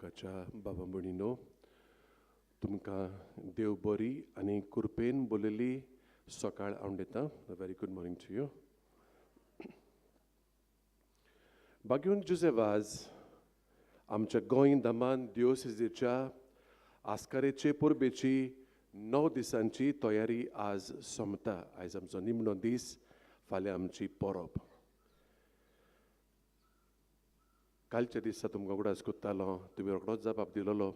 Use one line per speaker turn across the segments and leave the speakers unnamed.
मोगाच्या बाबा भयणीनो, तुमकां देव बरी आनी कृपेन बोललेली सकाळ हांव दितां. Very good morning to you. बागेवन जुजेवाज आमच्या गोंय दमान दिवसेजेच्या आस्कारेचे परबेची 9 दिसांची तयारी आज सोंपता. आयज आमचो निमणो दीस, फाल्यां आमची परब. कालच्या दिसा तुमकां उगडास कोत्तालो, तुमी रोखडोच जबाब दिलोलो.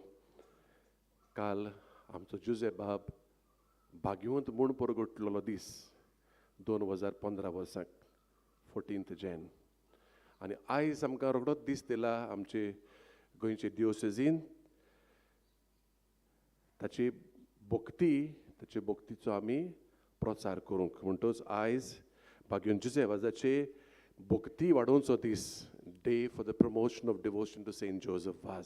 काल आमचो जुजे बाब भाग्यवंत म्हूण परगटलेलो दीस 2015 वर्साक 14 जॅन. आनी आयज आमकां रोखडोच दीस दिला आमचे गोंयचे दिवसेजीन ताची भक्तीचो आमी प्रचार करूंक. म्हणटच आयज भाग्यवंत जुजेवाजाचे भक्ती वाडोवचो दीस, day for the promotion of devotion to saint Joseph Vaz.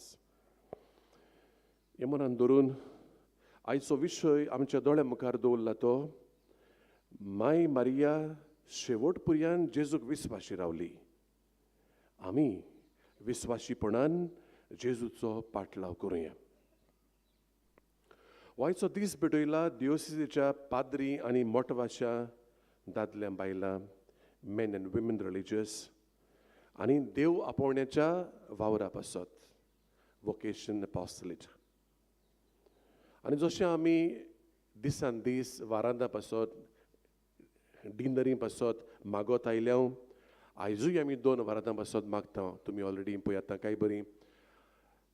हे मनान धरून आयचो विशय आमच्या दोळ्या मुखार दवरला तो माय मारिया शेवट पर्यंत जेजूक विस्वाशी रावली. आमी विस्वाशीपणान जेजूचो पाटलाव करुया. आयचो दीस भेटयला दिवसेजेच्या पाद्री आनी मोठवाच्या दादल्या बायलां, मेन एंड विमेन रिलिजियस आनी देव आपोवण्याच्या वावरा पासत, वोकेशन अपॉस्टलेट. आनी जशें आमी दिसान दीस वारांदा पासत, डिनरी पासत मागोत आयल्या, आयजूय आमी 2 वारांदा पासत मागता. तुमी ऑलरेडी पळयात काय बरी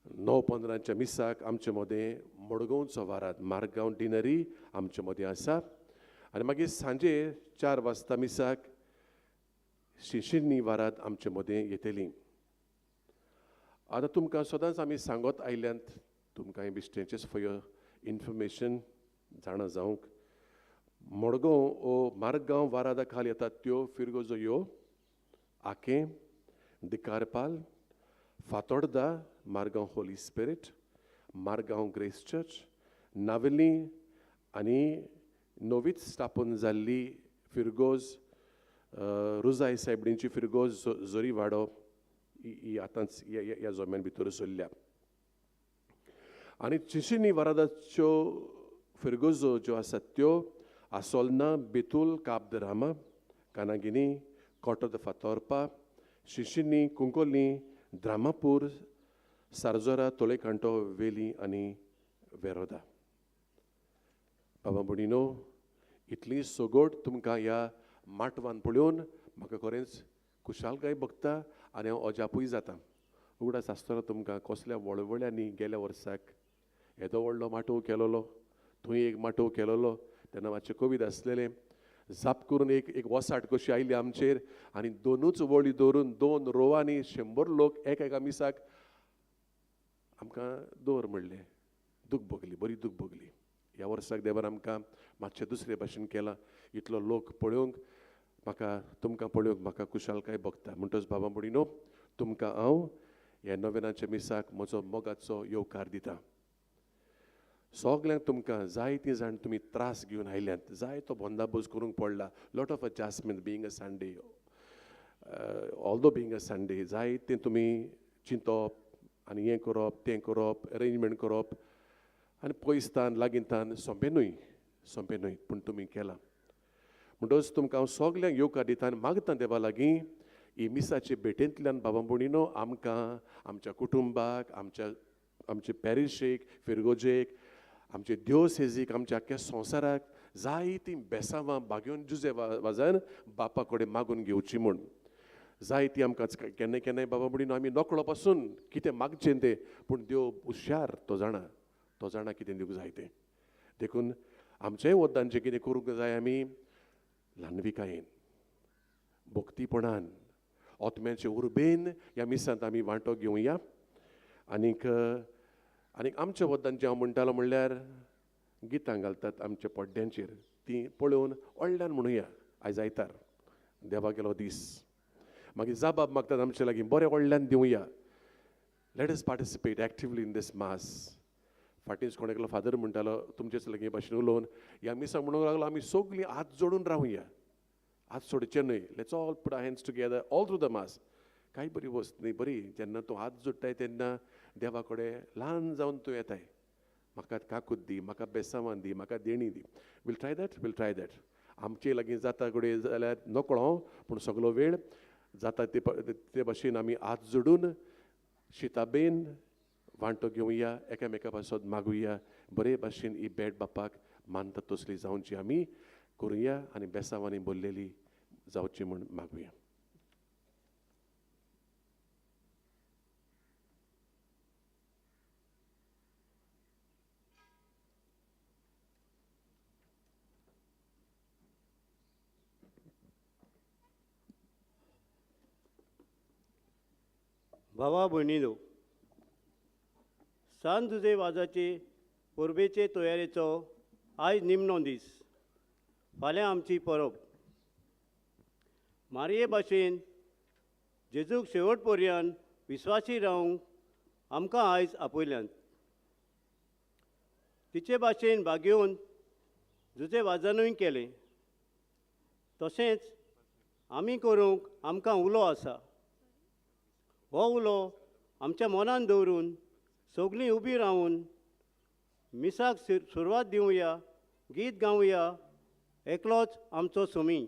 9:15 मिसाक आमचे मदें मडगांवचो वारात मार्गांव डिनरी आमचे मदें आसा. आनी मागीर सांजे 4 वाजता मिसाक शिशिन्नी वारात आमचे मदें येतली. आतां तुमकां सदांच आमी सांगत आयल्यांत, तुमकां हें बिश्टेचेच फॉर युअर इन्फॉर्मेशन जाणा जावंक, मडगांव ओ मार्गांव वारादा खाला येतात त्यो फिरगोजो ह्यो आकें, Dicarpale, Fatorda Margao holy spirit, Margao grace church, Navelim आनी नवीच स्थापन जाल्ली फिरगोज रुजाय सायबडींची फिरगोज जोरी वाडो ही आतांच ह्या जोम्यान भितर सरल्या. आनी चिशिनी वारादाच्यो फिरगोजो ज्यो आसात त्यो आसोलना, बेतूल, काब द रामा, कानागिनी, कोटो द फातोर्पा, शिशिनी, कुंकोली, द्रामापूर, सारजोरा, तोलेकांटो, वेली आनी वेरोदा. बाबा भयणीनो, इतली सोगोट तुमकां ह्या माटवान पळोवन म्हाका खरेंच खुशालकाय भोगता आनी हांव अजापूय जाता. उगडास आसतना तुमकां कसल्या वळवळ्यांनी गेल्या वर्साक येदो व्हडलो माटोव केलोलो, थंय एक माटोव केलोलो, तेन्ना मातशें कोवीड आसलेलें. जाप करून एक वसाट कशी आयली आमचेर आनी 2च वळी दवरून 2 रोवांनी 100 लोक एका मिसाक आमकां दवर म्हणलें. दूख भोगली, बरी दूख भोगली. ह्या वर्साक देवान आमकां मातशें दुसरे भाशेन केलां. इतलो लोक पळोवंक तुमकां पळोवंक म्हाका खुशालकाय भोगता. म्हणटच बाबा भयणीनो, तुमकां हांव ह्या नोवेनाच्या मिसाक म्हजो मोगाचो येवकार दितां. सगल्यांक तुमकां जायतीं जाण तुमी त्रास घेवन आयल्यांत, जायतो बंदाबोस करूंक पडला. Lot of adjustment being a Sunday, although being a Sunday जायतें तुमी चिंतप आनी हें करप तें करप, अरेंजमेंट करप आनी पयसतान लागींतान सोंपेनूय पूण तुमी केलां. म्हणटच तुमकां हांव सगल्यांक येवकार दितां आनी मागतां देवा लागीं ही मिसाचे भेटेंतल्यान बाबा भयणीनो आमकां, आमच्या कुटुंबाक, आमचे पॅरिशेक, फिरगोजेक, आमचे दिवसेजीक, आमच्या आख्या संवसाराक जायतीं बेसांवां भाग्यवंत जुजेवाजान बापा कडेन मागून घेवची म्हूण. जायतीं आमकां केन्ना बाबा भयणीनो आमी नकळो पासून कितें मागचें तें, पूण देव हुशार, तो जाणा कितें दिवंक जाय तें. देखून आमचेय वद्दान जें कितें करूंक जाय आमी ल्हानविकायेन, भक्तीपणान, ओतम्याचे उर्बेन ह्या मिसांत आमी वांटो घेवया. आनीक आमच्या वद्दान जें हांव म्हणटालो म्हणल्यार गितां घालतात आमच्या पड्ड्यांचेर, तीं पळोवन व्हडल्यान म्हणुया. आयज आयतार देवा गेलो दीस, मागीर जबाब मागतात आमचे लागीं बरें व्हडल्यान दिवया. Let us participate actively in this mass. फाटींच कोण एकलो फादर म्हणटालो तुमचेच लागीं भाशेन उलोवन ह्या मिसाक म्हणूंक लागलो आमी सगळीं हात जोडून रावया. हात सोडचे न्हय. Let's all put our hands together all through the mass. काय बरी वस्त न्ही, बरी. जेन्ना तूं हात जोडटाय तेन्ना देवा कडेन ल्हान जावन तूं येताय, म्हाका काकूत दी, म्हाका बेसांवान दी, म्हाका देणी दी. Will try that. आमचे लागीं जाता कडेन जाल्यार नकळो, पूण सगळो वेळ जाता ते भाशेन आमी हात जोडून शिताबेन वांटो घेवया, एकामेका पासत मागुया, बरे भाशेन ही भेट बापाक मानता तसली जावची आमी करुया आनी बेसांवांनी बोललेली जावची म्हूण मागुया.
भावा भयणीनो, सांत जुजे वाजाचे परबेचे तयारेचो आयज निमणो दीस. फाल्यां आमची परब. मारये भाशेन जेजूक शेवट पर्यंत विस्वासी रावंक आमकां आयज आपयल्यात. तिचे भाशेन भाग्योवन जुजे वाजानूय केलें. तशेंच आमी करूंक आमकां उलो आसा. हो उलो आमच्या मनान दवरून सगळीं उबी रावून मिसाक सुरवात दिवया, गीत गावया, एकलोच आमचो सुमी.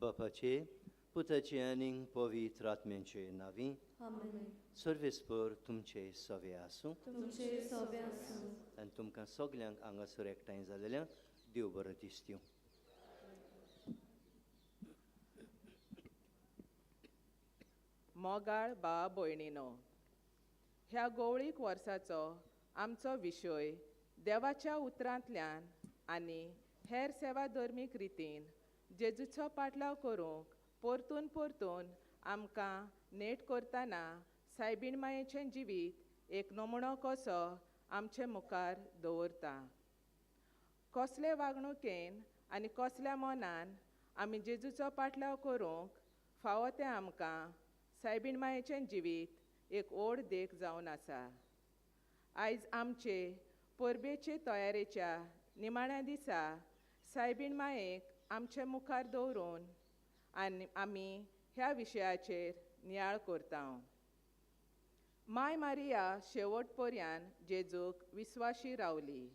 बापाचे, पुताचे आनी पवित्र आत्म्याचे नावी. सर्वेस्पर तुमचे सवे आसूं. आनी तुमकां सगल्यांक हांगासर एकठांय जालेल्यांक देव बरो दीस दिवं.
मोगाळ भावा भयणीनो, ह्या गवळीक वर्साचो आमचो विशय देवाच्या उतरांतल्यान आनी हेर सेवा धर्मीक रितीन जेजूचो पाटलाव करूंक परतून परतून आमकां नेट करतना सायबीण मायेचें जिवीत एक नमुणो कसो आमचे मुखार दवरता. कसले वागणुकेन आनी कसल्या मनान आमी जेजूचो पाटलाव करूंक फावो तें आमकां सायबीण मायेचें जिवीत एक व्हड देख जावन आसा. आयज आमचे परबेचे तयारेच्या निमाण्या दिसा सायबीण मायेक आमचे मुखार दवरून आनी आमी ह्या विशयाचेर नियाळ करता. माय मारिया शेवट पर्यान जेजूक विस्वाशी रावली.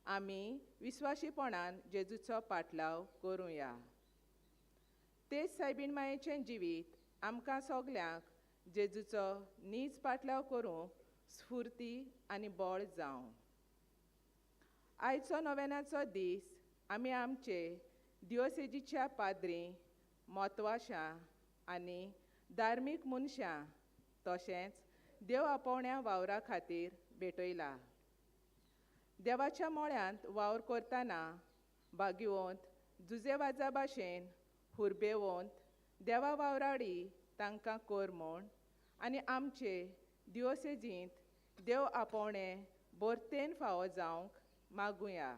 आमी विस्वाशीपणान जेजूचो पाटलाव करुया. तेच सायबीण मायेचें जिवीत आमकां सगल्यांक जेजूचो नीज पाटलाव करूंक स्फूर्ती आनी बळ जावं. आयचो नोवेनाचो दीस आमी आमचे दिओसेजीच्या पाद्री, मोतवाशां आनी धार्मीक मनशां तशेंच देव आपोवण्या वावरा खातीर भेटयला. देवाच्या मोळ्यांत वावर करतना भाग्यवंत जुजे वाजा भाशेन हुरबेवंत देवा वावराडी तांकां कर म्हूण आनी आमचे दिओसेजींत देव आपोवणें बोरतेन फावो जावंक मागुया.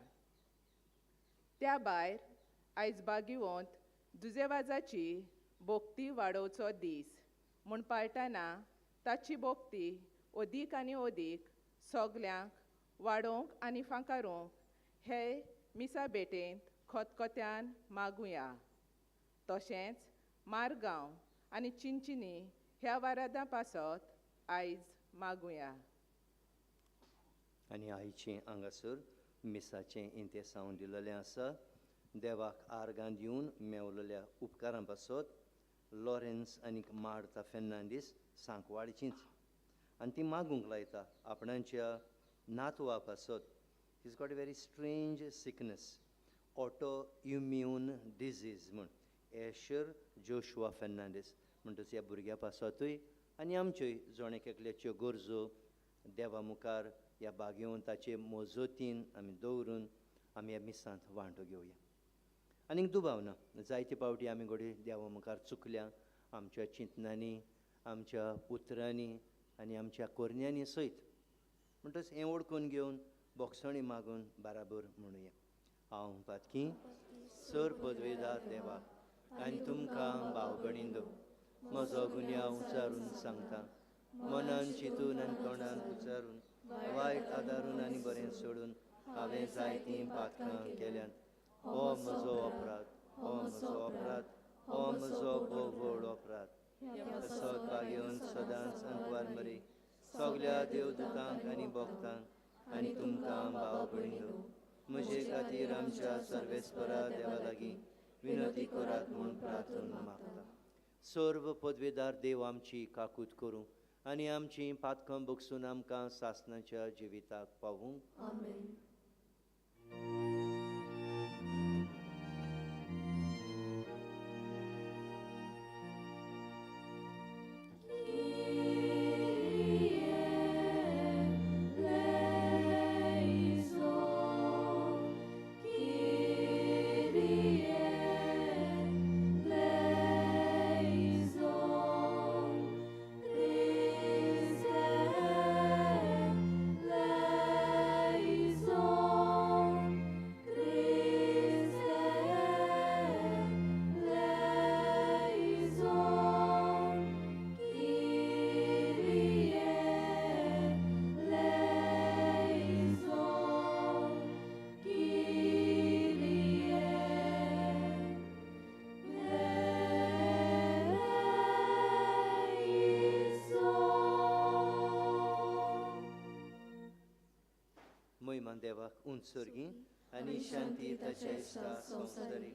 त्या भायर आयज बागिवंत दुजेवाजाची बोक्ती वाडोवचो दीस म्हूण पाळटना ताची बोक्ती ओदीक आनी ओदीक सगल्यांक वाडोवंक आनी फांकारूंक हे मिसा भेटेंत खतखत्यान मागुया. तशेंच मारगांव आनी चिंचिनी ह्या वारादां पासत आयज मागुया.
आनी आयचें हांगासर मिसाचें इंतेसांव दिलेलें आसा. देवाक आर्गां दिवन मेवलेल्या उपकारां पासत लॉरेन्स आनी मार्ता फेर्नांडीस सांकवाळचींच. आनी ती मागूंक लायता आपणाच्या नातवा पासत. Is got a very strange sickness, auto immune disease म्हूण. एशर जोशुआ फेर्नांडीस म्हणटच ह्या भुरग्या पासतूय आनी आमच्योय जोणेक एकल्याच्यो गरजो देवा मुखार ह्या बागिवंताचे मोजतीन आमी दवरून आमी ह्या मिसांत वांटो घेवया. आनीक दुबाव ना, जायते पावटी आमी घोडी देवा मुखार चुकल्या आमच्या चिंतनांनी, आमच्या उतरांनी आनी आमच्या कोरण्यांनी सयत. म्हणटच हें ओळखून घेवन बोगसणी मागून बाराबर म्हणुया. हांव पातकी सर पदवेदार देवा आनी तुमकां भाव भयणींदो म्हजो गुन्यांव उचारून सांगता. मनान चिंतून आनी तोंडान उचारून वायट आदारून आनी बरें सोडून हांवें जायतीं पातकां केल्यात. हो म्हजो अपराध, हो म्हजो अपराध, हो म्हजो भोव व्हड अपराध. सत बागेवन सदांच अंकवार मरी सगल्या देवदूतांक आनी भक्तांक आनी तुमकां भाव भयणींनो म्हजे खातीर आमच्या सर्वेस्परा देवा लागीं विनंती करात म्हूण प्रार्थना मागता. सर्व पदवेदार देव आमची काकूट करूं आनी आमची पातकां बगसून आमकां सासणाच्या जिविताक पावूं.
आमेन.
देवाक उंचर्गी आनी शांती ताच्या इश्टा संवसारी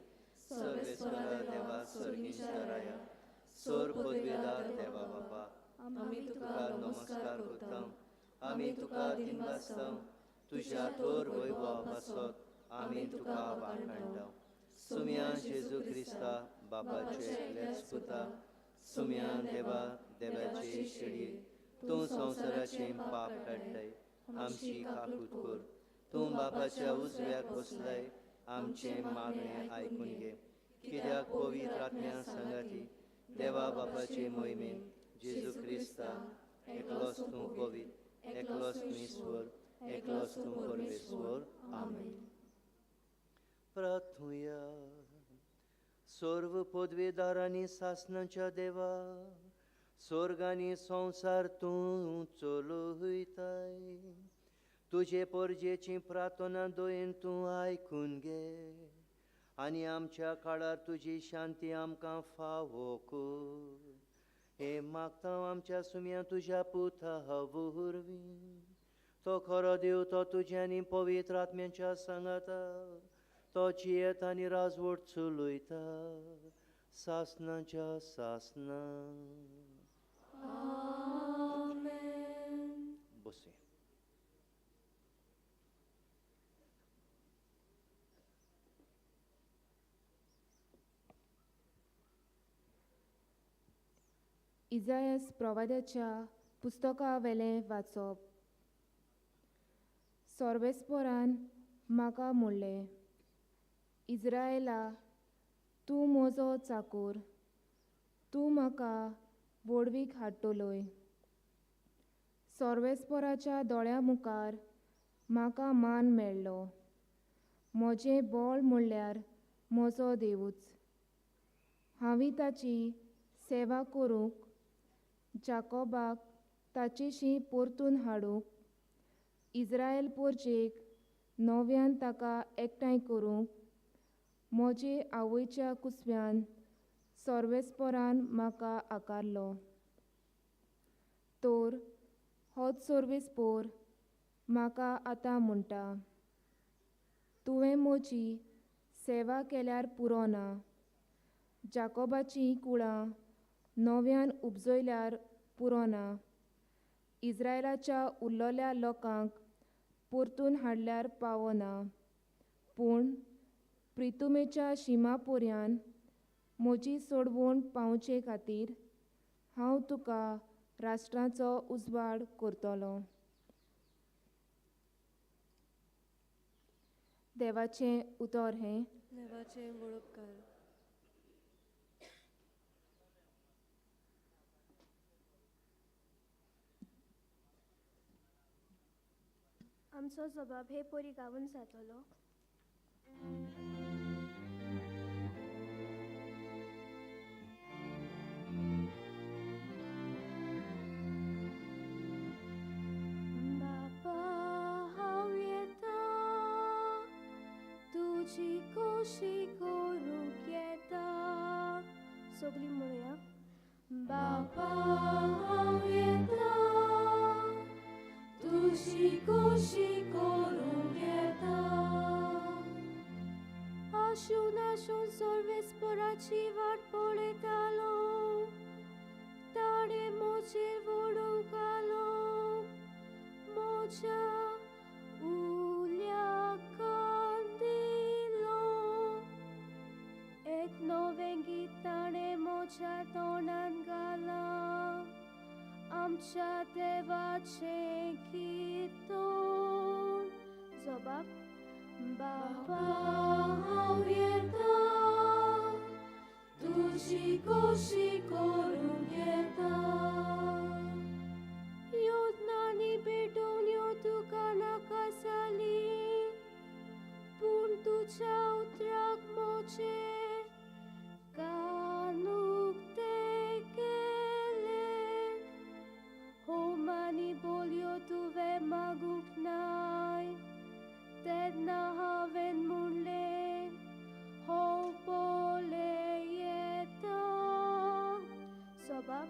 सर्वेस्परा देवा सर्गीच्या राया सर पदवेदार देवा बापा आमी तुका नमस्कार करता. आमी तुका दिनवासता तुज्या थोर वैभव पासत आमी तुका वाखाणटा. सुम्या जेजू क्रिस्ता बापाचे एकलेच पुता सुम्या देवा देवाचे शेळये तूं संवसाराचे पाप काडटाय आमची काकूट कर. तूं बापाच्या उजव्याक बसलाय आमचे मागणे आयकून घे. कित्याक पवित्र आत्म्या सांगाती देवा बापाचे मोहिमेन जेजू क्रिस्ता एकलोच तूं पवित्र, एकलोच तूं ईश्वर, एकलोच तूं परमेश्वर. आमेन. प्रार्थुया. सर्व पदवेदारांनी सासणाच्या देवा स्वर्गानी संसार तूं चलयताय. तुजे परजेची प्रार्थना दोयेन तूं आयकून घे आनी आमच्या काळार तुजी शांती आमकां फावो कर. हे मागता आमच्या सुम्या तुज्या पुता वरवीं. तो खरो देव तो तुज्यानी पवित्र आत्म्याच्या सांगाता तो जियेत आनी राजवट चलयता सासणाच्या सासना. बसया.
इजायास प्रवाद्याच्या पुस्तका वेलें वाचप. सर्वेस्परान म्हाका म्हणलें, इस्रायेला तूं म्हजो चाकर, तूं म्हाका वडवीक हाडटलोय. सर्वेस्पराच्या दोळ्या मुखार म्हाका मान मेळ्ळो. म्हजें बोळ म्हणल्यार म्हजो देवूच. हांवें ताची सेवा करूंक, जाकोबाक ताचेशी परतून हाडूंक, इस्रायल पोरचेक नव्यान ताका एकठांय करूंक, म्हजे आवयच्या कुसव्यान सर्वेस्परान म्हाका आकारलो. तर होच सर्वेस्पोर म्हाका आतां म्हणटा, तुवें म्हजी सेवा केल्यार पुरो ना. जाकोबाचीं कुळां नव्यान उपजयल्यार पुरो ना. इस्रायलाच्या उरलोल्या लोकांक परतून हाडल्यार पावो ना. पूण प्रितुमेच्या शिमा पर्यान म्हजी सोडवण पावचे खातीर हांव तुका राष्ट्रांचो उजवाड करतलों. देवाचें उतर हें.
देवाचें बळोपकार.
आमचो जबाब हे परी गावून जातलो. बापा हांव येता, तुजी खोशी करूंक येता. सगळीं म्हणुया. बापा हांव येता, तुजी खोशी करूंक येता. आशून आशून सर्वेस्पराची वाट पळयतालो, ताणें म्हजेर वळोवकालो. म्हज्या उल्या कांदिलो. एक नवें गीत ताणें म्हज्या तोंडान घालां. आमच्या देवाचें कीर्तन. जबाब. बापा हांव येता, तुजी खोशी करूंक येता. योजनांनी भेटून यो तुका नाका जाली, पूण तुज्या उतराक म्हजे कान उक्ते केले. होमानी बोलयो तुवें मागूंक नाय. तेन्ना हांवें म्हणलें, हो पळय येता. जबाब.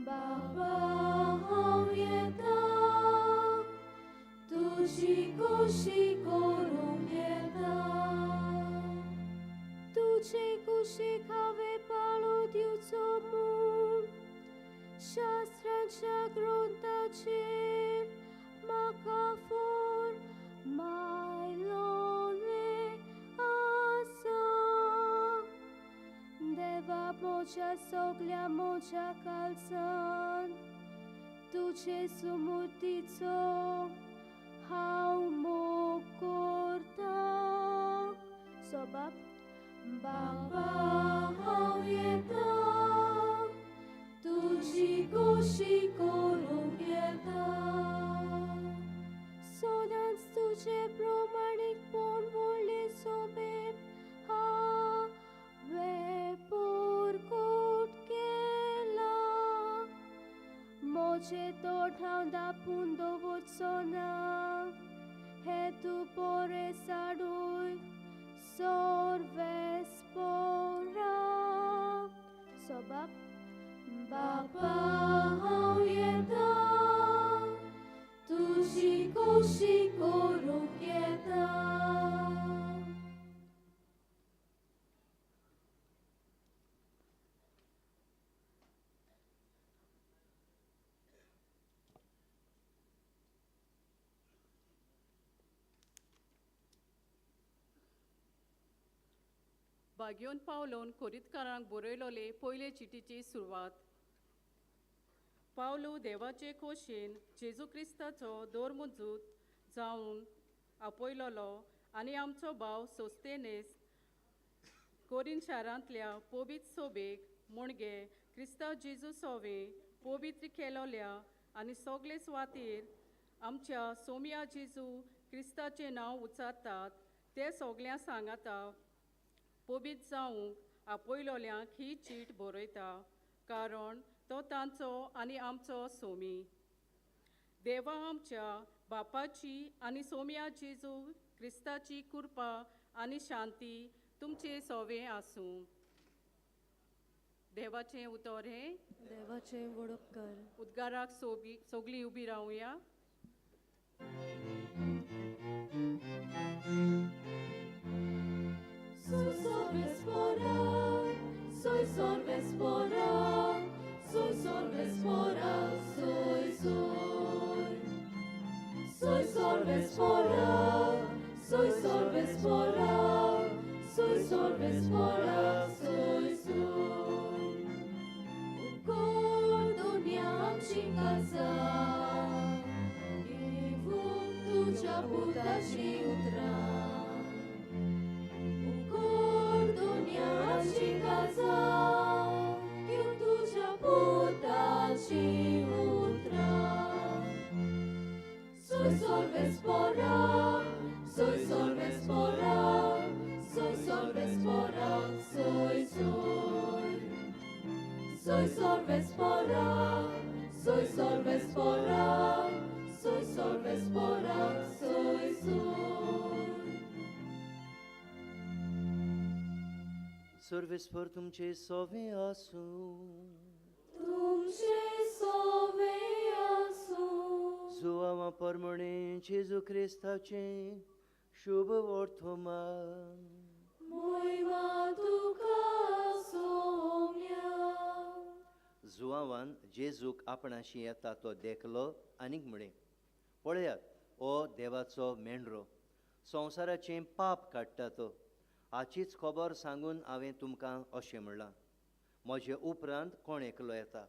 बापा हांव येता, तुजी खोशी करूंक येता. तुजे कुशीक हांवें पाळो दिवचो म्हूण शास्त्रांच्या ग्रंथाचेर म्हाका फोर मायलोले आसा. देवा म्हज्या सगळ्या म्हज्या काळजान तुजे सुमूर्तीचो हांव मोग करता. जबाब. बापा हांव येता, तुजी खोशी करूंक येता. सदांच तुजे प्रमाणीकपण व्हडले सोबेन हांवें परकोट केला. म्हजे तोंड हांव धांपून दवरचो ना. हें तूं बरें साडूय सर्वेस्पराक. जबाब. बापा हांव येता, तुजी खोशी करूंक येता.
बागयोन पावलोन कोरीतकारांक बरयलोले पयले चिटीची सुरवात. पावलो देवाचे खोशेन जेजू क्रिस्ताचो दोरमजूत जावन आपयलोलो आनी आमचो भाव सोस्तेनेस कोरीन शारांतल्या पवित्र सोबेक मुणगे क्रिस्तांव जेजू सोवे पवित्र केलोल्या आनी सगळे सुवातेर आमच्या सोम्या जेजू क्रिस्ताचें नांव उच्चारतात ते सगळ्यां सांगाता पबीत जावंक आपयलोल्यांक ही चीट बरयता कारण तो तांचो आनी आमचो सोमी. देवा आमच्या बापाची आनी सोम्या जेजू क्रिस्ताची कृपा आनी शांती तुमचे सोवे आसूं. देवाचें उतर हे
देवाचें वळख कर.
उद्गाराक सगळीं उबी रावया.
Soy sorbes fora, soy sorbes fora, soy sorbes fora, soy soy. Soy sorbes fora, soy sorbes fora, soy sorbes fora, soy soy. Un cordoniaci casa, i tu già buttaci utra. Cordoniaci casa, io tu già buttaci utra. Soy sorbes fora, soy sorbes fora, soy sorbes fora, soy soy. Soy sorbes fora, soy sorbes fora, soy sorbes fora, soy soy.
सर्वेस्पर तुमचे सोवे आसूं.
तुमचे सोवे आसूं.
जुआवा परमणे जेजू क्रिस्ताचें शुभ वर्तमान.
मोहिमा तुका सोम्या.
जुआवान जेजूक आपणाशी येता तो देखलो आनीक म्हणे पळयात हो देवाचो मेंढरो संवसाराचें पाप काडटा तो. हाचीच खबर सांगून हांवें तुमकां अशें म्हणलां. म्हजे उपरांत कोण एकलो येता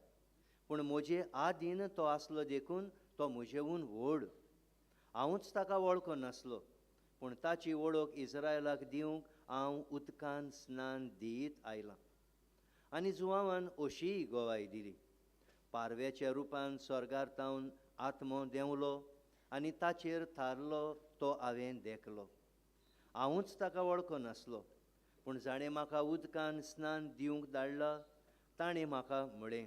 पूण म्हजे आदीन तो आसलो देखून तो म्हजेहून व्हड. हांवूच ताका वळखो नासलो पूण ताची वळख इस्रायलाक दिवंक हांव उदकान स्नान दीत आयलां. आनी जुआवान अशीय गोवाय दिली. पारव्याच्या रुपान स्वर्गांतावन आत्मो देंवलो आनी ताचेर थारलो तो हांवें देखलो. हांवूच ताका वळखो नासलो पूण जाणें म्हाका उदकान स्नान दिवंक धाडला ताणें म्हाका म्हळें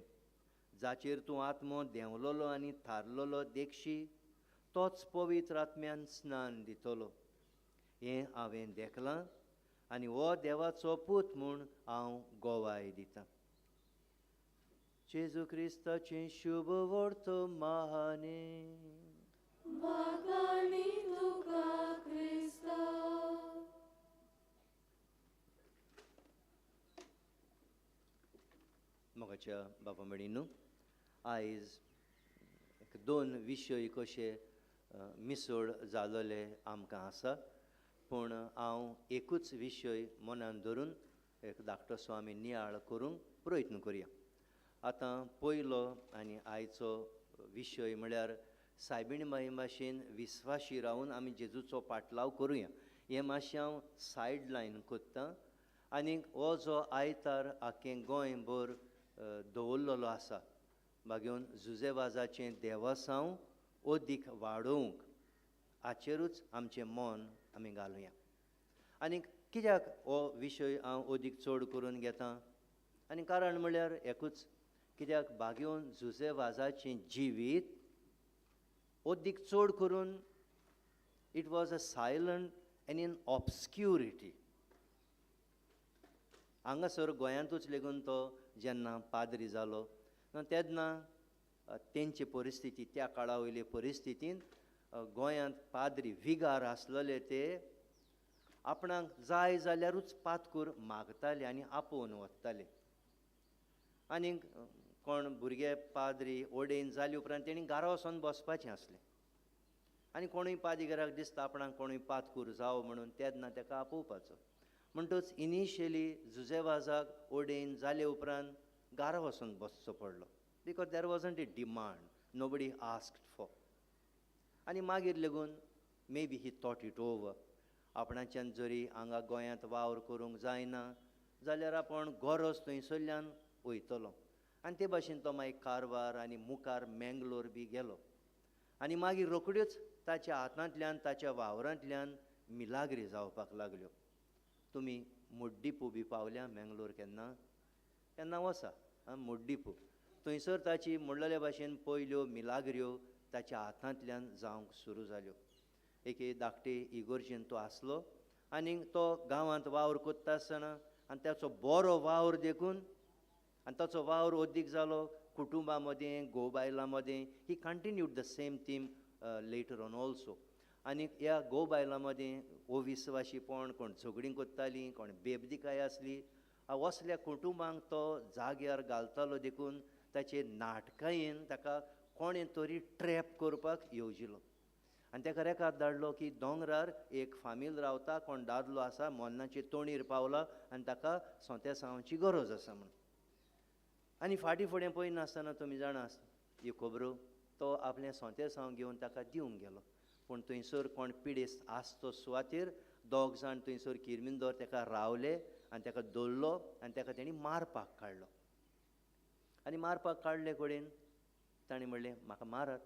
जाचेर तूं आत्मो देंवलोलो आनी थारलोलो देखशी तोच पवित्र आत्म्यान स्नान दितलो. हें हांवें देखलां आनी हो देवाचो पूत म्हूण हांव गोवाय दितां. जेजू क्रिस्ताचें शुभ वर्तमाने.
वाकाणी तुका क्रिस्ता.
मोगाच्या बाबा मडीनू आयज दोन विशय कशे मिसळ जालोले आमकां आसा पूण हांव एकूच विशय मनान धरून एक धाकटोसो आमी नियाळ करूंक प्रयत्न करुया. आतां पयलो आनी आयचो विशय म्हळ्यार सायबीण माई भाशेन विस्वाशी रावन आमी जेजूचो पाटलाव करुया. हें मातशें हांव सायड लायन कोत्तां. आनीक हो जो आयतार आख्खें गोंयभर दवरलेलो आसा बागेवन जुजेवाजाचें देवासांव ओदीक वाडोवंक हाचेरूच आमचें मन आमी घालुया. आनीक कित्याक हो विशय हांव ओदीक चड करून घेतां आनी कारण म्हळ्यार एकूच कित्याक बागेवन जुजेवाजाचें जिवीत ओदीक चड करून it was a silent and in obscurity. हांगासर गोंयांतूच लेगून तो जेन्ना पाद्री जालो तेन्ना तेंची परिस्थिती त्या काळा वयले परिस्थितीन गोंयांत पाद्री विगार आसलेले ते आपणाक जाय जाल्यारूच पातकूर मागताले आनी आपोवन वताले. आनीक कोण भुरगे पाद्री ओडेन जाले उपरांत तेणी घरा वचोन बसपाचें आसलें आनी कोणूय पाद्रीगाराक दिसता आपणाक कोणूय पातकूर जावो म्हणून तेन्ना ताका आपोवपाचो. म्हणटच इनिशियली जुजेवाजाक ओडेन जाले उपरांत घरा वचोन बसचो पडलो because there wasn't a demand. Nobody asked for. आनी मागीर लेगून maybe he thought it over. आपणाच्यान जरी हांगा गोंयांत वावर करूंक जायना जाल्यार आपण गरज थंयसरल्यान वयतलो. आनी ते भाशेन तो मागीर कारवार आनी मुखार मेंगलोर बी गेलो. आनी मागीर रोखड्योच ताच्या हातांतल्यान ताच्या वावरांतल्यान मिलाग्री जावपाक लागल्यो. तुमी मोड्डीपू बी पावल्या मँगलोर केन्ना? केन्ना वसा मोड्डीपू. थंयसर ताची म्हणलेल्या भाशेन पयल्यो मिलाग्र्यो ताच्या हातांतल्यान जावंक सुरू जाल्यो. एके धाकटे इगोर्जेन तो आसलो आनी तो गांवांत वावर कोत्ता आसतना आनी ताचो बरो वावर देखून आनी ताचो वावर ओद्दीक जालो कुटुंबा मदें घोव बायलां मदें. ही continued the same theme later on also. आनी ह्या घोव बायलां मदें अविस्वाशीपण, कोण झगडीं कोत्तालीं, कोण बेबदिकाय आसली. असल्या कुटुंबांक तो जाग्यार घालतालो देखून ताचे नाटकायेन ताका कोणें तरी ट्रॅप करपाक येवजिलो आनी ताका रेखाद धाडलो की दोंगरार एक फामील रावता, कोण दादलो आसा, मोन्नाचे तोणीर पावला आनी ताका सोंत्या गरज आसा म्हूण. आनी फाटीं फुडें पळयनासतना तुमी जाणा ह्यो खबरो तो आपलें सोंतें घेवन ताका दिवंक गेलो. पूण थंयसर कोण पिडेस्त आसतो सुवातेर दोग जाण थंयसर किरमिंदोर ताका रावले आनी ताका दवरलो आनी ताका तेणी मारपाक काडलो. आनी मारपाक काडले कडेन ताणें म्हणलें म्हाका मारात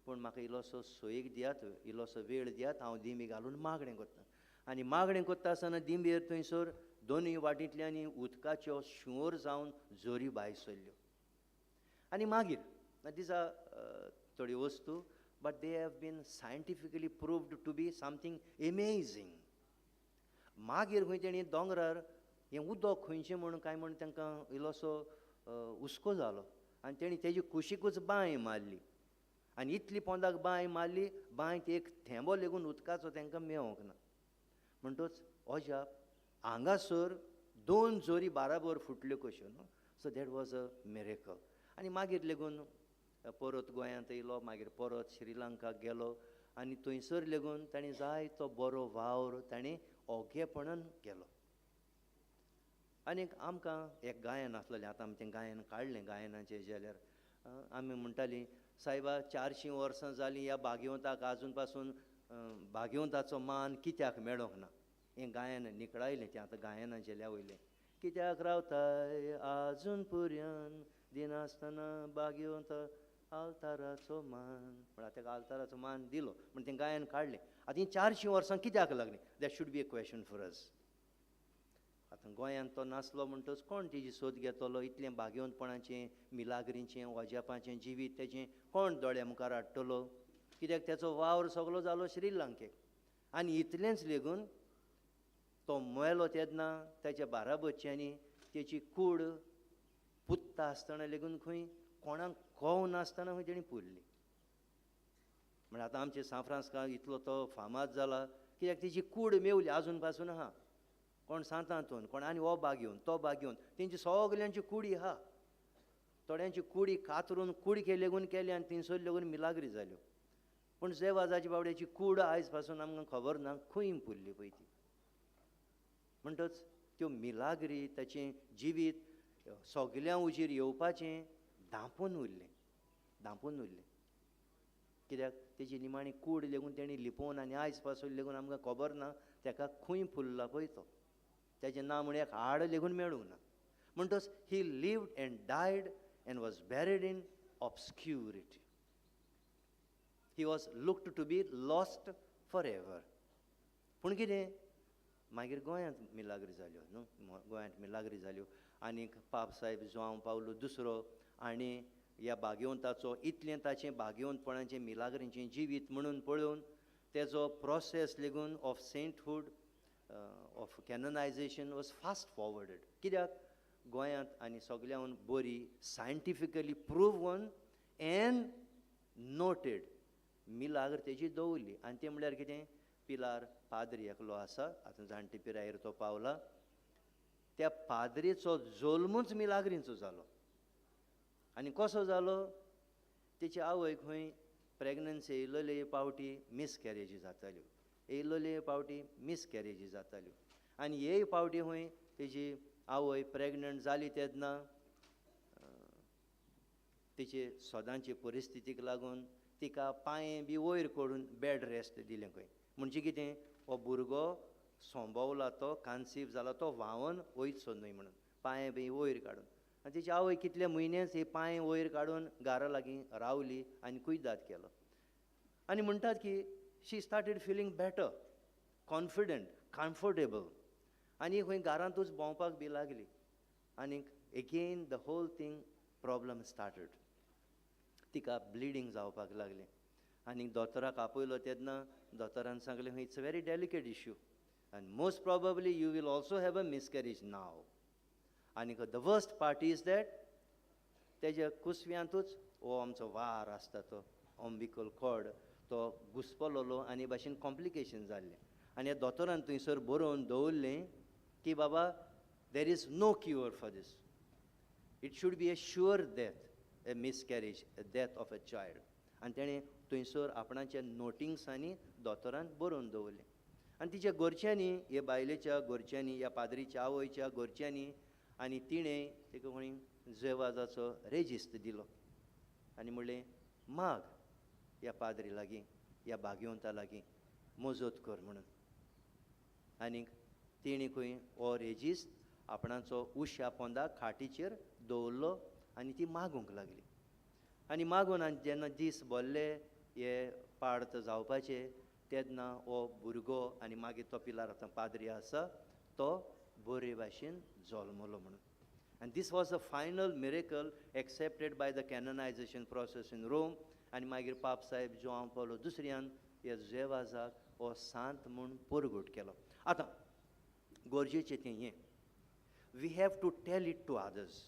पूण म्हाका इल्लोसो सोयेक दियात, इल्लोसो वेळ दियात, हांव दिमी घालून मागणें करतां. आनी मागणें करता आसतना दिंबेर थंयसर दोनूय वाटेंतल्यानी उदकाच्यो शुंवर जावन जोरी भायर सरल्यो. आनी मागीर दीज आर थोड्यो वस्तू but they have been scientifically proved to be something amazing. मागीर खंय तेणी दोंगरार हें उदक खंयचें म्हणून काय म्हण तांकां इल्लोसो हुस्को जालो आनी तेणी तेजी कुशीकूच बांय मारली आनी इतली पोंदाक बांय मारली, बांयत एक थेंबो लेगून उदकाचो तांकां मेळोंक ना. म्हणटच अजाप हांगासर 2 जोरी बाराबर फुटल्यो कश्यो न्हू. So that was a miracle. आनी मागीर लेगून परत गोंयांत येयलो, मागीर परत श्रीलंकाक गेलो आनी थंयसर लेगून ताणें जायतो बरो वावर ताणें ओगेपणान केलो. आनीक आमकां एक गायन आसलेलें, आतां आमी तें गायन काडलें गायनाचें जाल्यार आमी म्हणटालीं सायबा 400 वर्सां जालीं ह्या भागवताक आजून पासून भागवताचो मान कित्याक मेळोंक ना. हें गायन निखळायलें तें आतां गायना जेल्या वयलें. कित्याक रावताय आजून पुर्यान दिनासतना भागवंत आल्ताराचो मान. म्हळ्यार ताका आल्ताराचो मान दिलो म्हण तें गायन काडलें. आतां ही 400 वर्सां कित्याक लागलीं? That should be a question for us. आतां गोंयांत तो नासलो म्हणटच कोण तेजी सोद घेतलो? इतलें भाग्यवंतपणाचें, मिलाग्रीचें, वजापाचें जिवीत तेजें कोण दोळ्या मुखार हाडटलो? कित्याक तेचो वावर सगळो जालो श्रीलंकेक. आनी इतलेंच लेगून तो मेलो तेन्ना ताच्या बाराबच्च्यांनी तेची कूड पुत्ता आसतना लेगून खंय कोणाक कळोव नासतना खंय तेणी पुरली. म्हळ्यार आतां आमच्या सान फ्रांसिस्काक इतलो तो फामाद जाला कित्याक तेची कूड मेवली आजून पासून आहा. कोण सांतांतून, कोण आनी हो भाग घेवन तो भाग घेवन तेंची सगल्यांची कुडी आहा. थोड्यांची कुडी कातरून कुडके लेगून केली आनी थिंयसर लेगून मिलाग्री जाल्यो. पूण जेवाजाची बावड्याची कूड आयज पासून आमकां खबर ना खंय पुरली पळय ती. म्हणटच त्यो मिलाग्री ताचें जिवीत सगल्या उजीर येवपाचें धांपून उरलें. कित्याक तेजी निमाणी कूड लेगून तेणी लिपोवन आनी आयज पासून लेगून आमकां खबर ना ताका खंय फुल्ला पळय तो. तेजें नांव म्हण एक हाड लेगून मेळूंक ना. म्हणटच he lived and died and was buried in obscurity. He was looked to be lost forever. पूण कितें मागीर गोंयांत मिलाग्री जाल्यो न्हू. गोंयांत मिलाग्री जाल्यो आनीक पाप साहेब जोआंव पावलो दुसरो आनी ह्या भाग्यवंताचो इतलें ताचें भाग्यवंतपणाचें मिलाग्रीचें जिवीत म्हणून पळोवन तेजो प्रोसेस लेगून of sainthood of canonisation was fast forwarded. कित्याक गोंयांत आनी सगळ्यान बरी सायंटिफिकली प्रूव्हन एंड नोटेड मिलाग्र तेजी दवरली. आनी तें म्हळ्यार कितें? पिलार पाद्री एकलो आसा, आतां जाणटे पिरायेर तो पावला. त्या पाद्रीचो जल्मूच मिलाग्रींचो जालो. आनी कसो जालो? तेची आवय खंय प्रेग्नन्सी येयलोले पावटी मिसकॅरेजी जाताल्यो. आनी हे पावटी खंय तेजी आवय प्रेग्नंट जाली तेन्ना तिचे सदांचे परिस्थितीक लागून तिका पांये बी वयर काडून बॅड रेस्ट दिलें खंय. म्हणजे कितें? हो भुरगो सोंबवला तो कन्सीव जाला तो व्हांवन वयचो न्हय म्हणून पांये बी वयर काडून. आनी तिची आवय कितले म्हयनेच हे पांये वयर काडून घारा लागीं रावली आनी कुयदाद केलो. आनी म्हणटात की she started feeling better, confident, comfortable, आनी खंय घरांतूच भोंवपाक बी लागली. आनीक again the whole thing problem started. तिका ब्लिडींग जावपाक लागलें. आनीक दोतोराक आपयलो तेन्ना दोतोरान सांगलें it's a very delicate issue and most probably you will also have a miscarriage now. And the worst part is that तेज्या कुसव्यांतूच हो आमचो वार आसता तो ऑम्बिकल कॉर्ड तो घुसपलोलो आनी भाशेन कॉम्प्लिकेशन जाल्लें. आनी ह्या दोतोरान थंयसर बरोवन दवरलें की बाबा there is no cure for this. It should be a sure death, a miscarriage, a death of a child. आनी तेणें थंयसर आपणाच्या नोटिंग्सांनी दोतोरान बरोवन दवरलें. आनी तिच्या घरच्यांनी, हे बायलेच्या घरच्यांनी, ह्या पाद्रीच्या आवयच्या घरच्यांनी, आनी तिणें ताका कोणी जेवाजाचो रेजिस्ट दिलो आनी म्हणलें माग ह्या पाद्री लागीं, ह्या भाग्यवंता लागीं मजत कर म्हणून. आनीक तिणी खंय हो रेजिस्ट आपणाचो उश्या पोंदाक खाटीचेर दवरलो आनी ती मागूंक लागली. आनी मागून आनी जेन्ना दीस भरले हे पार्थ जावपाचे तेन्ना हो भुरगो आनी मागीर तो पिलार आतां पाद्री आसा तो बरे भाशेन जल्मलो म्हणून. And this was the final miracle accepted by the canonization process in Rome. आनी मागीर पाप साहेब जोआंव पौलो दुसऱ्यान ह्या जेवाजाक हो सांत म्हूण परगट केलो. आतां गरजेचें तें हें we have to tell it to others.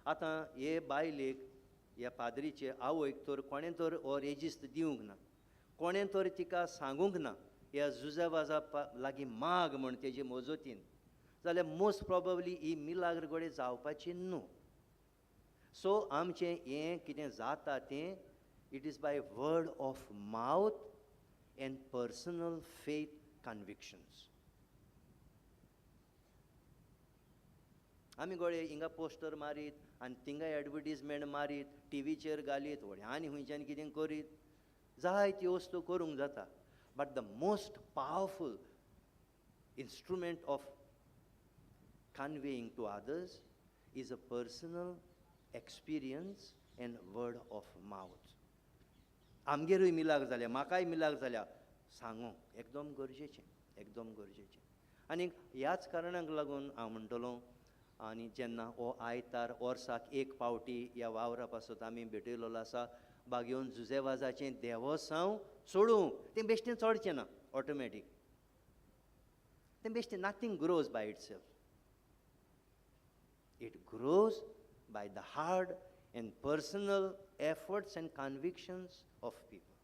आतां हे बायलेक ह्या पाद्रीचे आवयक तर कोणें तर हो रेजिस्ट दिवंक ना, कोणें तर तिका सांगूंक ना ह्या जुजेवाजा लागीं माग म्हण तेजे मजतीन, जाल्यार मोस्ट प्रॉबबली ही मिलाग्र घडये जावपाची न्हू. सो आमचें हें कितें जाता तें it is by word of mouth and personal faith convictions. आमी गोळे हिंगा पोस्टर मारीत आनी थिंगा एडवर्टिजमेंट मारीत, टीव्हीचेर घालीत, व्हड्या आनी हुंयच्यान कितें करीत, जायत्यो वस्तू करूंक जाता. But the most powerful instrument of conveying to others is a personal experience and word of mouth. आमगेरूय मिलाग जाल्या, म्हाकाय मिलाग जाल्या, सांगूंक एकदम गरजेचें, एकदम गरजेचें. आनी ह्याच कारणाक लागून हांव म्हणटलों आनी जेन्ना हो आयतार वर्साक एक पावटी ह्या वावरा पासत आमी भेटयलो आसा, बागेवन जुजेवाजाचें देवसांव सोडूंक तें बेश्टें चडचें ना ऑटोमॅटीक. तें बेश्टें nothing grows by itself. It grows by the hard and personal efforts and convictions of people.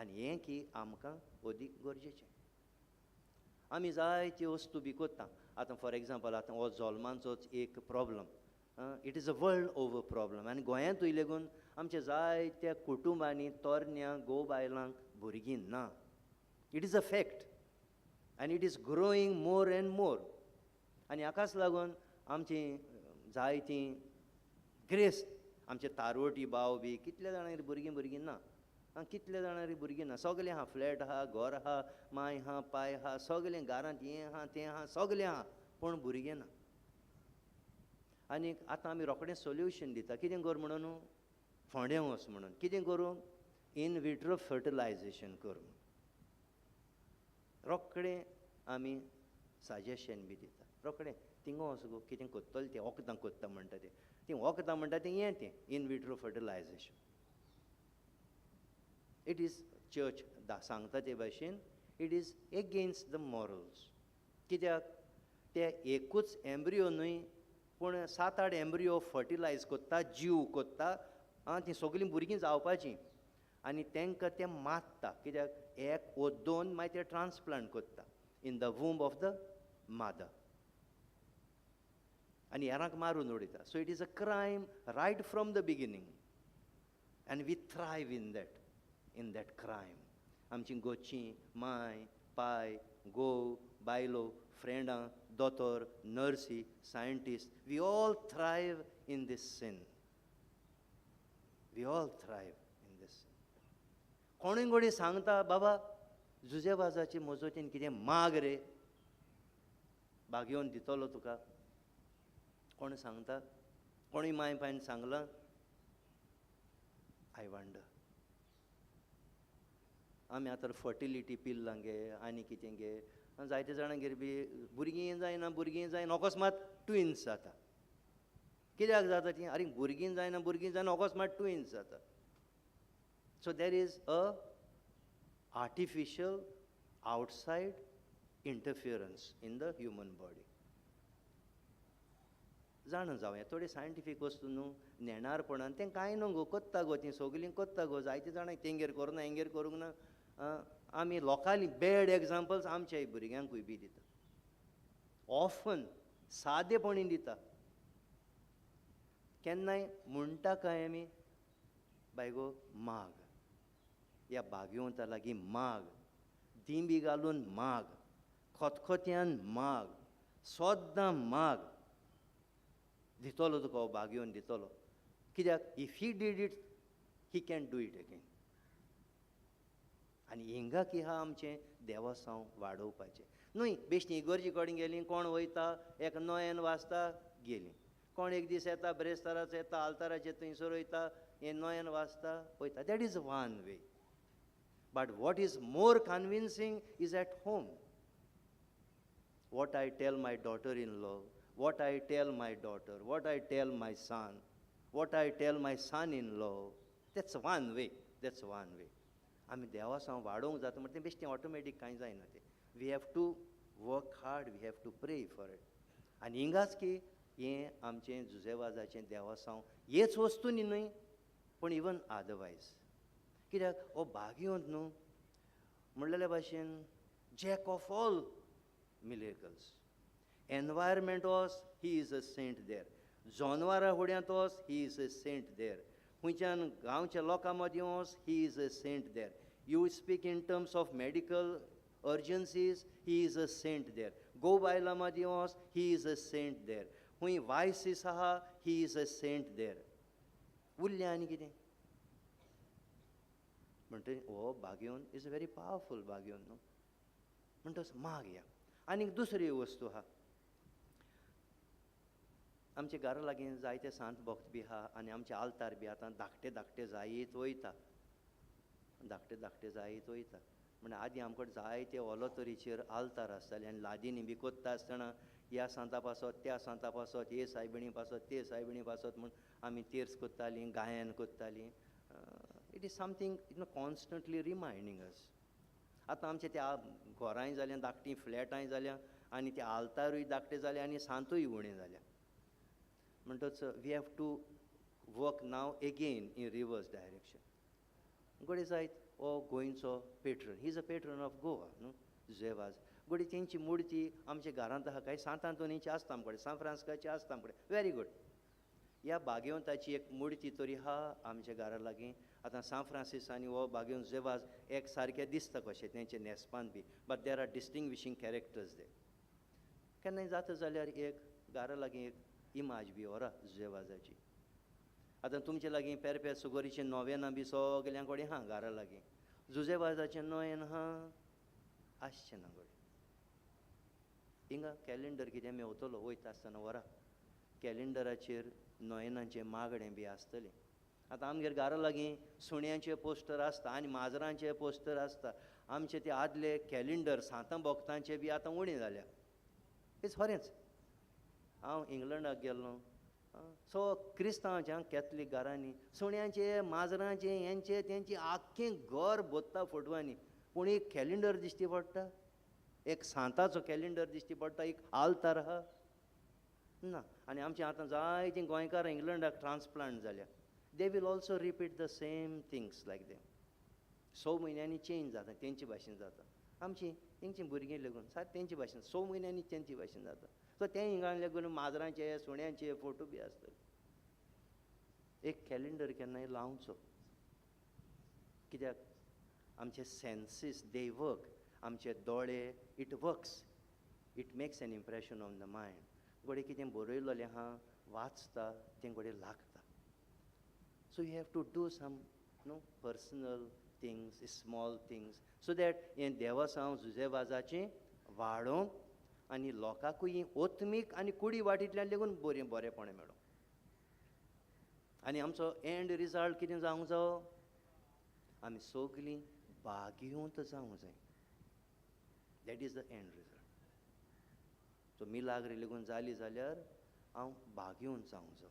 आनी हें की आमकां अदीक गरजेचें. आमी जायत्यो वस्तू बी कोत्ता. आतां फॉर एग्जाम्पल आतां हो जल्मांचोच एक problem, it is a world over problem. आनी गोंयांतूय लेगून आमच्या जायत्या कुटुंबांनी तरण्या घोव बायलांक भुरगीं ना. इट इज अ फॅक्ट आनी it is growing more and more. आनी हाकाच लागून आमची जायतीं ग्रेस्त आमचे तारवटी भाव बी कितल्या जाणांगेर भुरगीं ना, कितल्या जाणांगेर भुरगीं ना. सगलें आहा, फ्लॅट आहा, घर आहा, माय आहा, पाय आहा, सगलें घरांत हें आहा तें आहा, सगलें आहा, पूण भुरगें ना. आनीक आतां आमी रोखडें सोल्युशन दिता. कितें कर म्हणून, फोंड्या वच म्हणून. कितें करूं, इन विट्रो फर्टिलायजेशन कर म्हणून रोखडें आमी सजेशन बी दिता. रोखडें थिंगा वच गो, कितें कोत्तलें तें वखदां कोत्ता म्हणटा तें. तीं वखदां म्हणटा तें हें तें in vitro fertilisation. It is church सांगता ते भाशेन it is against the morals. कित्याक ते एकूच एम्ब्रियो न्हय पूण 7-8 एम्ब्रियो फर्टिलायज कोत्ता, जीव कोत्ता, तीं सगलीं भुरगीं जावपाचीं. आनी तांकां तें मारता. कित्याक एक वो दोन मागीर ते ट्रान्सप्लांट कोत्ता in the womb of the mother आनी हेरांक मारून उडयता. So it is a crime right from the beginning आनी we thrive in that crime. आमचीं गोचीं माय, पाय, घोव, बायलो, फ्रेंडां, दोतोर, नर्सी, scientist, we all thrive in this sin. We all thrive in this sin. कोणूय कोणी सांगता बाबा जुजेबाजाची मजतीन कितें माग रे, बागेवन दितलो तुका. कोण सांगता, कोणूय माय पायन सांगलां, आय वंडर. आमी आतां फर्टिलिटी पिल्लां गे आनी कितें गे जायते जाणांगेर बी भुरगीं जायना अकस्मात ट्विन्स जाता. कित्याक जाता ती आरे भुरगीं जायना अकस्मात ट्विन्स जाता. So there is a artificial outside interference in the human body. जाणून जावं थोडी सायंटिफीक वस्तू न्हू नेणारपणान तें कांय न्हू गो कोत्ता गो तीं सगलीं कोत्ता गो जायते जाणांक तेंगेर करूं हेंगेर करूंक ना. आमी लोकांनी बॅड एग्जाम्पल्स आमच्या भुरग्यांकूय बी दिता. ऑफन सादेपणी दिता. केन्नाय म्हणटा काय आमी बाय गो माग ह्या भाग्यवंता लागीं माग दिंबी घालून माग खतखत्यान माग सोद्दां माग दितलो तुका हो भाग्यवन दितलो. कित्याक if he did it he can do it again. आनी हिंगा की हा आमचें देवासांव वाडोवपाचें न्हय. बेश्टी इगर्जी कडेन गेलीं कोण वयता एक नोयेन वाचता गेलीं. कोण एक दीस येता ब्रेस्ताराचो येता आल्ताराचेर थंयसर वयता हें नोयेन वाचता वयता. That is one way. But what is more convincing is at home. What I tell my daughter-in-law, what I tell my daughter, what I tell my son, what I tell my son-in-law, that's one way. That's one way. आमी देवा सावन वाडोवंक जाता म्हणटा तें बेश्टें automatic कांय जायना तें. We have to work hard, we have to pray for it. आनी हिंगाच की हें आमचें जुजेवाजाचें देवा सावन हेच वस्तू न्हय पूण इवन अदरवायज. कित्याक हो भाग्यवंत न्हू म्हणलेल्या भाशेन jack of all miracles. Environment was he is a saint there. जनवरां फुड्यांत वच ही इज अ सेंट देर. खंयच्यान गांवच्या लोकां मदीं वच he is a saint there. You speak in terms of medical urgencies he is a saint there. Go बायलां मदीं वच ही इज अ सेंट देर. खंय वायसीस आहा ही इज अ सेंट देर. उरलें आनी कितें म्हणटा हो भाग्यवन इज अ व्हेरी पावरफूल भाग्यवन न्हू म्हणटच माग या. आनीक दुसरी वस्तू आहा आमच्या घरा लागीं जायते सांत भक्त बी आहा आनी आमचे आल्तार बी आतां धाकटे धाकटे जायत वयता. धाकटे धाकटे जायत वयता म्हणजे आदीं आमकडे जायते ओलो तरेचेर आल्तार आसताले आनी लादीनी बी कोत्ता आसतना ह्या सांता पासत त्या सांता पासत हे सायबिणी पासत ते सायबिणी पासत म्हूण आमी तेर्स कोत्तालीं गायन कोत्तालीं. इट इज समथींग कॉन्स्टंटली रिमायंडींग अस. आतां आमचे त्या घरांय जाल्यां धाकटीं फ्लॅटांय जाल्यां आनी ते आल्तारूय धाकटे जाले आनी सांतूय उणें जाल्या. म्हणटच we have to work now again in reverse direction. गोडे जायत हो गोंयचो patron. He is a patron of Goa न्हू जुजेवाज. गोडे तेंची मुर्ती आमच्या घरांत आहा काय सांत आंतोनीची आसता आमकडे सान फ्रांसिस्काची आसता आमकडे. Very good. ह्या भाग्यवंताची एक मुर्ती तरी आहा आमच्या घरा लागीं. आतां सान फ्रांसीस आनी हो भाग्यवंत जुजेवाज एक सारके दिसता कशें तेंचे न्हेसपान बी. बट देर आर डिस्टिंग्विशींग कॅरेक्टर्स दे. केन्नाय जाता जाल्यार एक घरा लागीं एक इमाज बी व्हरा जुजेवाजाची. आतां तुमचे लागीं पेरपेर सुगोरीचें नोवेना बी सगल्यां कडेन आहा घरा लागीं. जुजेवाजाचें नोयन आहा आसचें ना गडे. हिंगा कॅलेंडर कितें मेवतलो वयता आसतना व्हरा. कॅलेंडराचेर नोयनांचें मागणें बी आसतलें. आतां आमगेर घरा लागीं सुण्यांचे पोस्टर आसता आनी माजरांचे पोस्टर आसता. आमचे ते आदले कॅलेंडर सांतां भक्तांचे बी आतां उणें जाल्या. इट्स खरेंच. हांव इंग्लंडाक गेल्लो सो क्रिस्तांवांच्या कॅथलीक घरांनी सुण्यांचे माजरांचे हेंचे तेंचे आख्खें घर भोत्ता फोटवांनी. पूण एक कॅलेंडर दिश्टी पडटा. एक सांताचो कॅलेंडर दिश्टी पडटा. एक आल्तार आहा ना. आनी आमचे आतां जायतीं गोंयकारां इंग्लंडाक ट्रान्सप्लांट जाल्या. They will also repeat the same things like them. 6 म्हयन्यांनी चेंज जाता तेंचे भाशेन जाता. आमची तेंची भुरगीं लेगून सारकें तेंचे भाशेन 6 म्हयन्यांनी तेंचे भाशेन जाता. सो तें हिंगा लेगून माजरांचे सुण्यांचे फोटो बी आसतले. एक कॅलेंडर केन्नाय लावचो. कित्याक आमचे सेन्सीस दे वर्क. आमचे दोळे it works. It makes an impression on the mind. गोडे कितें बरयलेलें आहा वाचता तें गोडे लागता. So you have to do some personal things small things so that हें देवा सावन जुजेवाजाचें वाडोवंक आनी लोकांकूय ओतमीक आनी कुडी वाटींतल्यान लेगून बरेपण मेळोवंक. आनी आमचो एंड रिजल्ट कितें जावंक जायो आमी सगलीं भागिवंत जावंक जाय. That is the end result. So Milagre lagoon जाली जाल्यार हांव भागिवंत जावंक जाय.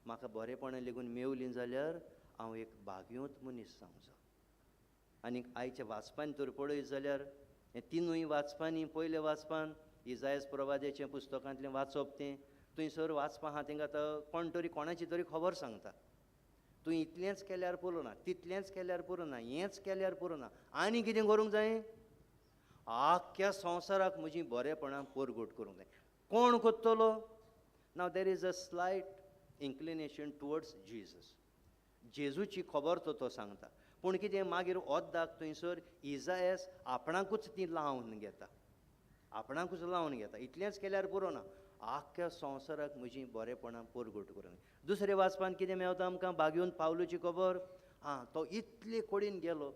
म्हाका बरेपणां लेगून मेवलीं जाल्यार हांव एक भागिवंत मनीस जावंक जाय. आनी आयच्या वाचपान तर पळयत जाल्यार हे तिनूय वाचपांनी पयले वाचपान इजायास प्रवाद्याचें पुस्तकांतलें वाचप तें थंयसर वाचपा आहा तेंकां आतां कोण तरी कोणाची तरी खबर सांगता. तूं इतलेंच केल्यार पुरोना, तितलेंच केल्यार पुरोना, हेंच केल्यार पुरोना, आनी कितें करूंक जाय? आख्ख्या संवसाराक म्हजी बरेपणां परगट करूंक जाय. कोण कोत्तलो? Now there is a slight inclination towards Jesus. जेजूची खबर तो सांगता. पूण कितें मागीर ओद्दाक थंयसर इजायास आपणाकूच ती लावन घेता. आपणाकूच लावन घेता. इतलेंच केल्यार पुरोना, आख्ख्या संवसाराक म्हजी बरेपणां परगट करूंक जाय. दुसरे वाचपान कितें मेवता आमकां? भागिवंत पावलोची खबर. तो इतले कडेन गेलो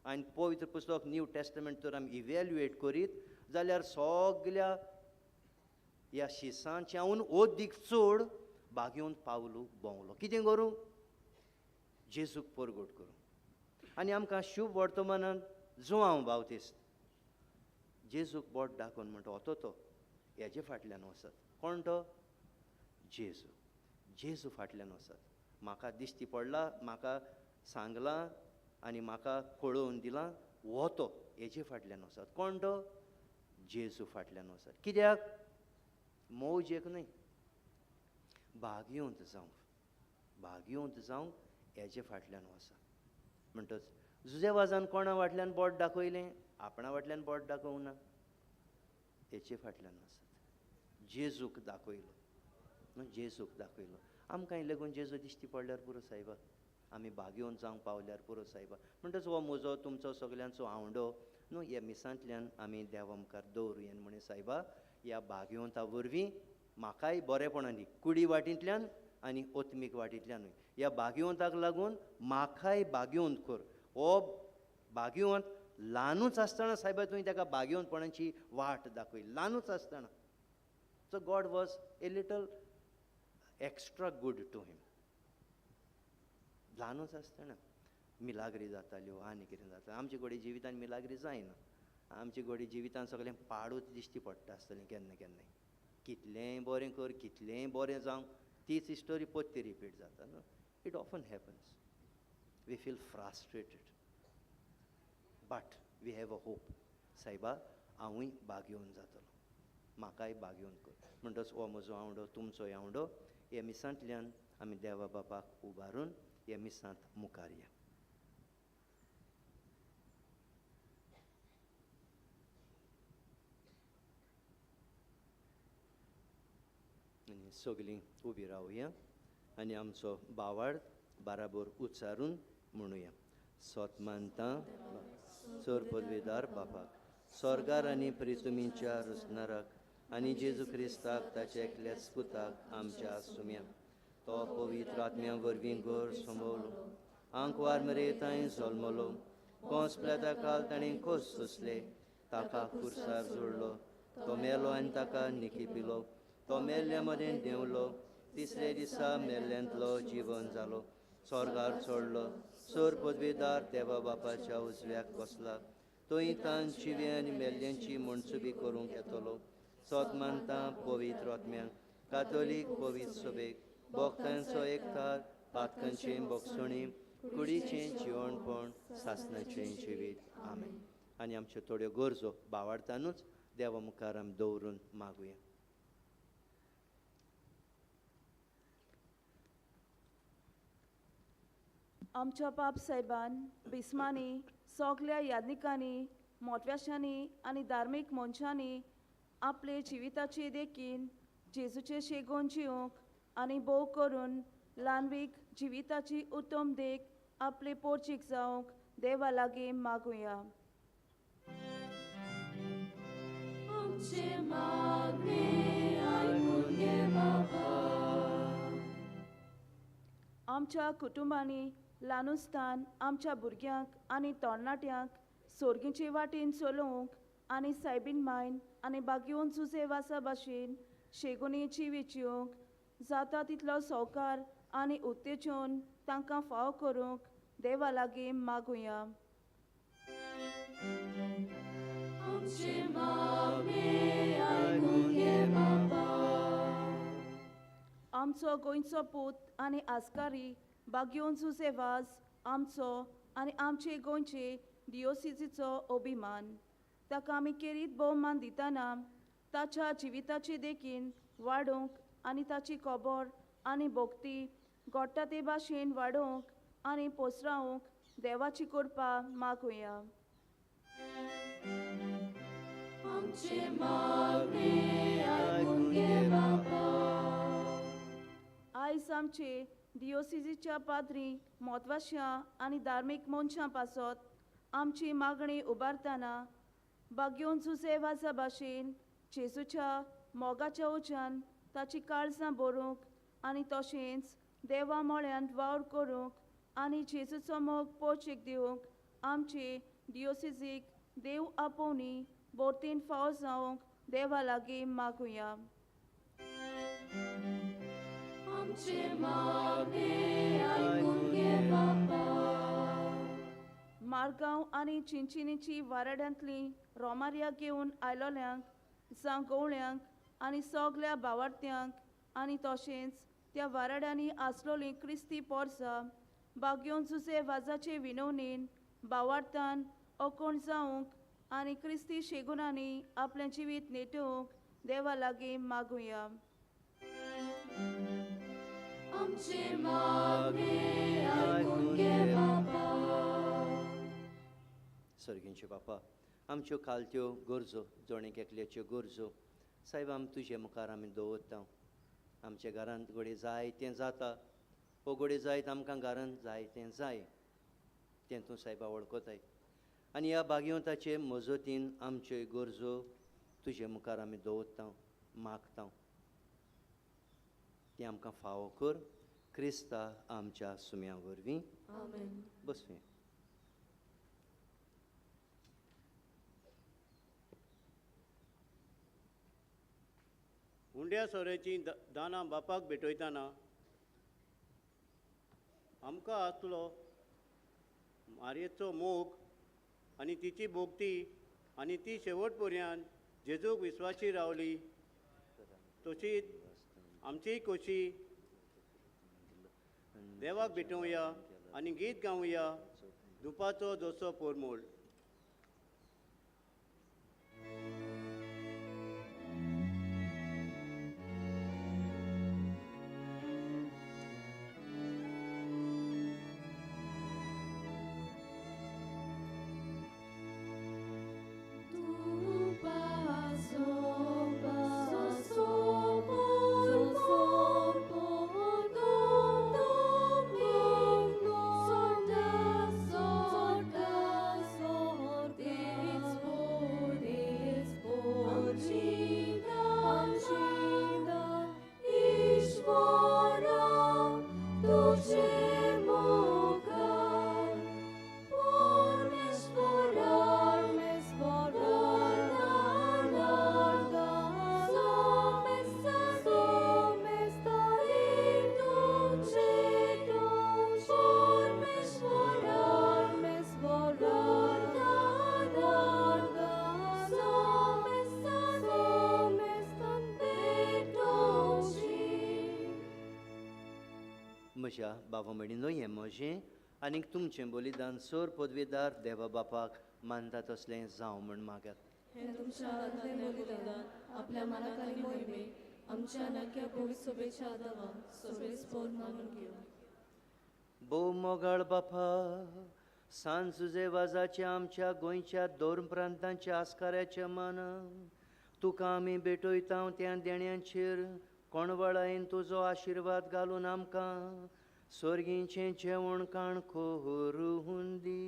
आनी पवित्र पुस्तक न्यू टेस्टमेंट तर आमी इवॅल्युएट करीत जाल्यार सगल्या ह्या शिसांच्याहून अदीक चड भागिवंत पावलो भोंवलो. कितें करूं? जेजूक परगट करूं. आनी आमकां शुभ वर्तमानांत जुवांव बावतिस्त जेजूक बोट दाखोवन म्हणटा होतो तो हेजे फाटल्यान वचत. कोण तो? जेजू. जेजू फाटल्यान वचत. म्हाका दिश्टी पडला, म्हाका सांगलां आनी म्हाका कळोवन दिलां हो तो हेजे फाटल्यान वचत. कोण तो? जेजू फाटल्यान वचत. कित्याक? मौजेक न्हय, भागिवंत जावंक. भागिवंत जावंक हेजे फाटल्यान वचत. म्हणटच जुजेवाजान कोणा फाटल्यान बोट दाखयलें? आपणा फाटल्यान बोट दाखोवंक ना, हेचे फाटल्यान वचत. जेजूक दाखयलो. जेजूक दाखयलो. आमकांय लागून जेजू दिश्टी पडल्यार पुरो सायबा. आमी भागिवंत जावंक पावल्यार पुरो सायबा. म्हणटच हो म्हजो तुमचो सगल्यांचो आवडो न्हू ह्या मिसांतल्यान आमी देवा मुखार दवरुया म्हणे सायबा. ह्या भागिवंता वरवीं म्हाकाय बरेपणां दी, कुडी वाटेंतल्यान आनी ओत्मीक वाटेंतल्यानूय. ह्या भागिवंताक लागून म्हाकाय भागिवंत कर. हो भागिवंत ल्हानूच आसतना सायबा तुवें ताका भागिवंतपणाची वाट दाखय. ल्हानूच आसतना. So God was a little extra good to him. ल्हानूच आसतना मिलाग्री जाताल्यो आनी कितें जाता. आमचे घोडी जिवितान मिलाग्री जायना. आमचे घोडी जिवितान सगळें पाडूच दिश्टी पडटा आसतलें केन्ना केन्नाय. कितलेंय बरें कर, कितलेंय बरें जावं, तीच हिस्टोरी परती रिपीट जाता न्हू. It often happens. We feel frustrated. But we have a hope. सायबा हांवूय भागिवंत जातलो. म्हाकाय भागिवंत कर. म्हणटच हो म्हजो आवडो, तुमचोय आवडो. ह्या मिसांतल्यान आमी देवा बापाक उबारून ह्या मिसांत मुखार या. आनी सगलीं उबी रावया आनी आमचो बावार्द बाराबोर उच्चारून म्हणुया. सोतमानता चोर पदवीदार बापाक, स्वर्गार आनी प्रितुमींच्या रुसनाराक आनी जेजू क्रिस्ताक ताच्या एकल्याच पुताक आमच्या सुम्या तो पवित्र आत्म्या वरवीं घर संभोवलो. आंकवार मरे थंय जल्मलो. कोंसप्लेता काल ताणें खोस सोंसले. ताका खुर्सार जोडलो. तो मेलो आनी ताका निखिपिलो. तो मेल्ल्या मदें देंवलो. तिसरे दिसा मेल्ल्यांतलो जिवन जालो. स्वर्गार चडलो. चोर पदवीदार देवा बापाच्या उजव्याक बसला. थंय तान जिवे आनी मेल्ल्यांची म्हणसुबी करूंक येतलो. सोतमानता पवित्र आत्म्यान, कातोलीक पवित्र सभेक, भक्तांचो एकठार, पातकांचें भोगसणी, कुडीचें जिवणपण, सासणाचें जिवीत. आमेन. आनी आमच्यो थोड्यो गरजो भावार्थानूच देवा मुखार आमी दवरून मागुया.
आमच्या बाप सायबान बिस्मांनी सगल्या यादनिकांनी, मोटव्याशांनी आनी धार्मीक मनशांनी आपले जिविताचे देखीन जेजूचे शेगोन जिवंक आनी भोव करून ल्हानवीक जिविताची उत्तम देख आपले पोरचीक जावंक देवा लागीं मागुया. आमच्या कुटुंबांनी ल्हानूसतान आमच्या भुरग्यांक आनी तरणाट्यांक सोर्गीचे वाटेन चलोवंक आनी सायबीन मायन आनी बागेवन जुजे वासा भाशेन शेगोनी जिवीत जिवंक जाता तितलो सवकार आनी उत्तेजन तांकां फाव करूंक देवा लागीं मागुया. आमचो गोंयचो पूत आनी आस्कारी बागयोन सुसेवाज आमचो आनी आमचे गोंयचे डिओसिसीचो अभिमान ताका आमी केरीत भोवमान दितना ताच्या जिविताची देखीन वाडोवंक आनी ताची खबर आनी भोक्ती घोडटा ते भाशेन वाडोवंक आनी पोसरावंक देवाची कृपा मागुया. आयज आमचे डिओसिसीच्या पाद्री म्हत्वाच्या आनी धार्मीक मनशां पासत आमची मागणी उबारतना बागयोन सुसेवाजा भाशेन जेजूच्या मोगाच्या उज्यान ताची काळजां भरूंक आनी तशेंच देवा म्हळ्यांत वावर करूंक आनी जेजूचो मोग पोचीक दिवंक आमचे डिओसिसीक देव आपोवनी बोरतीन फावो जावंक देवा लागीं मागुया. मारगांव आनी चिंचिनीची वाराड्यांतलीं रोमारिया घेवन आयलोल्यांक जावं गवळ्यांक आनी सगल्या भावार्थ्यांक आनी तशेंच त्या वाराड्यांनी आसलोलीं क्रिस्ती पोरसां बागयोन जुसे वाजाचे विनवणेन भावार्थान अकोण जावंक आनी क्रिस्ती शेगुनांनी आपलें जिवीत नेटोवंक देवा लागीं मागुया.
सर्गींचे बापा, आमच्यो खालत्यो गरजो जोणेक एकल्याच्यो गरजो सायब आमी तुजे मुखार आमी दवरता. आमच्या घरांत घडये जाय तें जाता, हो घडये जायत आमकां घरांत जाय तें जाय तें तूं सायबा वळखताय. आनी ह्या भाग्यवंताचे मजतीन आमच्यो गरजो तुजे मुखार आमी दवरता, मागता. ती आमकां फावो कर, क्रिस्ता आमच्या सुम्या वरवीं. बसुया.
हुंड्या सोऱ्याची दानां बापाक भेटयतना आमकां आसलो मारयेचो मोग आनी तिची भोगती आनी ती शेवट पर्यंत जेजूक विस्वासी रावली. तशीच आमचीय खोशी देवाक भेटोवया आनी गीत गावया दुपाचो जसो पोरमोळ. म्हज्या बाबा मडिनो हें म्हजें आनीक तुमचें बलिदान सोर पदवीदार देवा बापाक मानता तसलें जावं म्हण मागात.
हें तुमच्या आत्म्यान बलिदान आपल्या मनाक आनी मोहिमेक आमच्या नाक्या पवित्र सभेच्या आदारान सगळेच पोर मानून घेवं.
भोव मोगाळ बापा, सांज सुजे वाजाच्या आमच्या गोंयच्या दोन प्रांतांच्या आस्काऱ्याच्या मानान तुका आमी भेटयता त्या देण्यांचेर कोणवळायेन तुजो आशिर्वाद घालून आमकां स्वर्गीचें जेवण काण करून दी.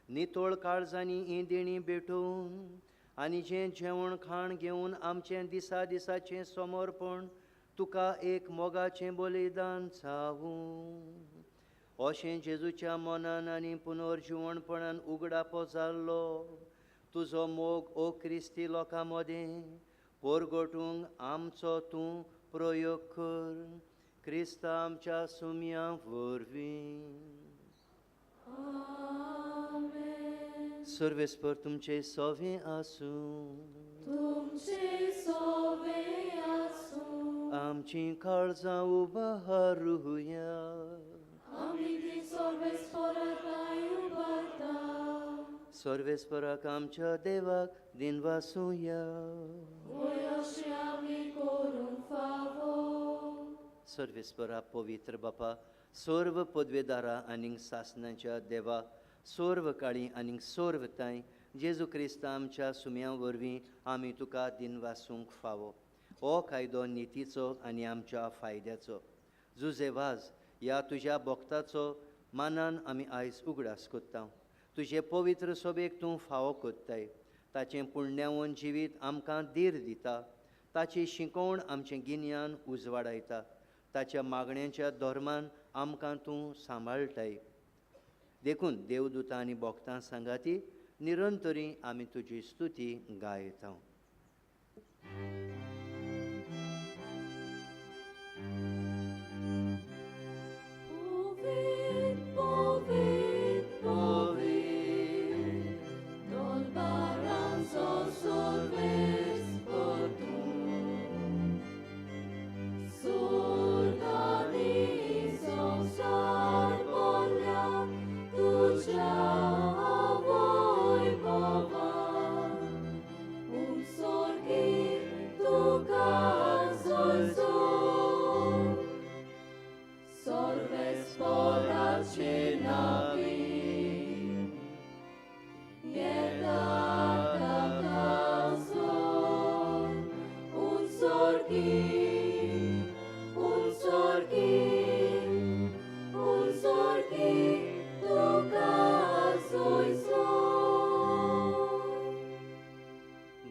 नितोळ काळजांनी ही देणी भेटोवन आनी जें जेवण खाण घेवन आमचें दिसा दिसाचें समर्पण तुका एक मोगाचें बलिदान जावूं. अशें जेजूच्या मनान आनी पुनर्जिवणपणान उगडापो जाल्लो तुजो मोग ओ क्रिस्ती लोकां मदें परगटूंक आमचो तूं प्रयोग कर. क्रिस्ता आमच्या सुम्या वरवीं. सर्वेस्पर तुमचे सवे आसूं.
तुमचे सोवे आसूं.
आमची काळजां उबारूया.
आमी ती सर्वेस्पराकाय उबारता.
सर्वेस्पराक आमच्या देवाक दिनवासूया.
वय अशें आमी करूंक फावो.
सर्वेस्परा पवित्र बापा, सर्व पदवेदारा आनीक सासणाच्या देवा, सर्व काळी आनीक सर्व ताई जेजू क्रिस्त आमच्या सुम्या वरवीं आमी तुका दिनवासूंक फावो. हो कायदो नितीचो आनी आमच्या फायद्याचो. जुजेवाज ह्या तुज्या भक्ताचो मानान आमी आयज उगडास कोत्ता. तुजे पवित्र सोबेक तूं फावो कोत्ताय. ताचें पुण्यवन जिवीत आमकां धीर दिता. ताची शिकवण आमचें गिन्यान उजवाडायता. ताच्या मागण्यांच्या धर्मान आमकां तूं सांबाळटाय. देखून देवदूतां आनी भक्तां सांगाती निरंतरी आमी तुजी स्तुती गायता.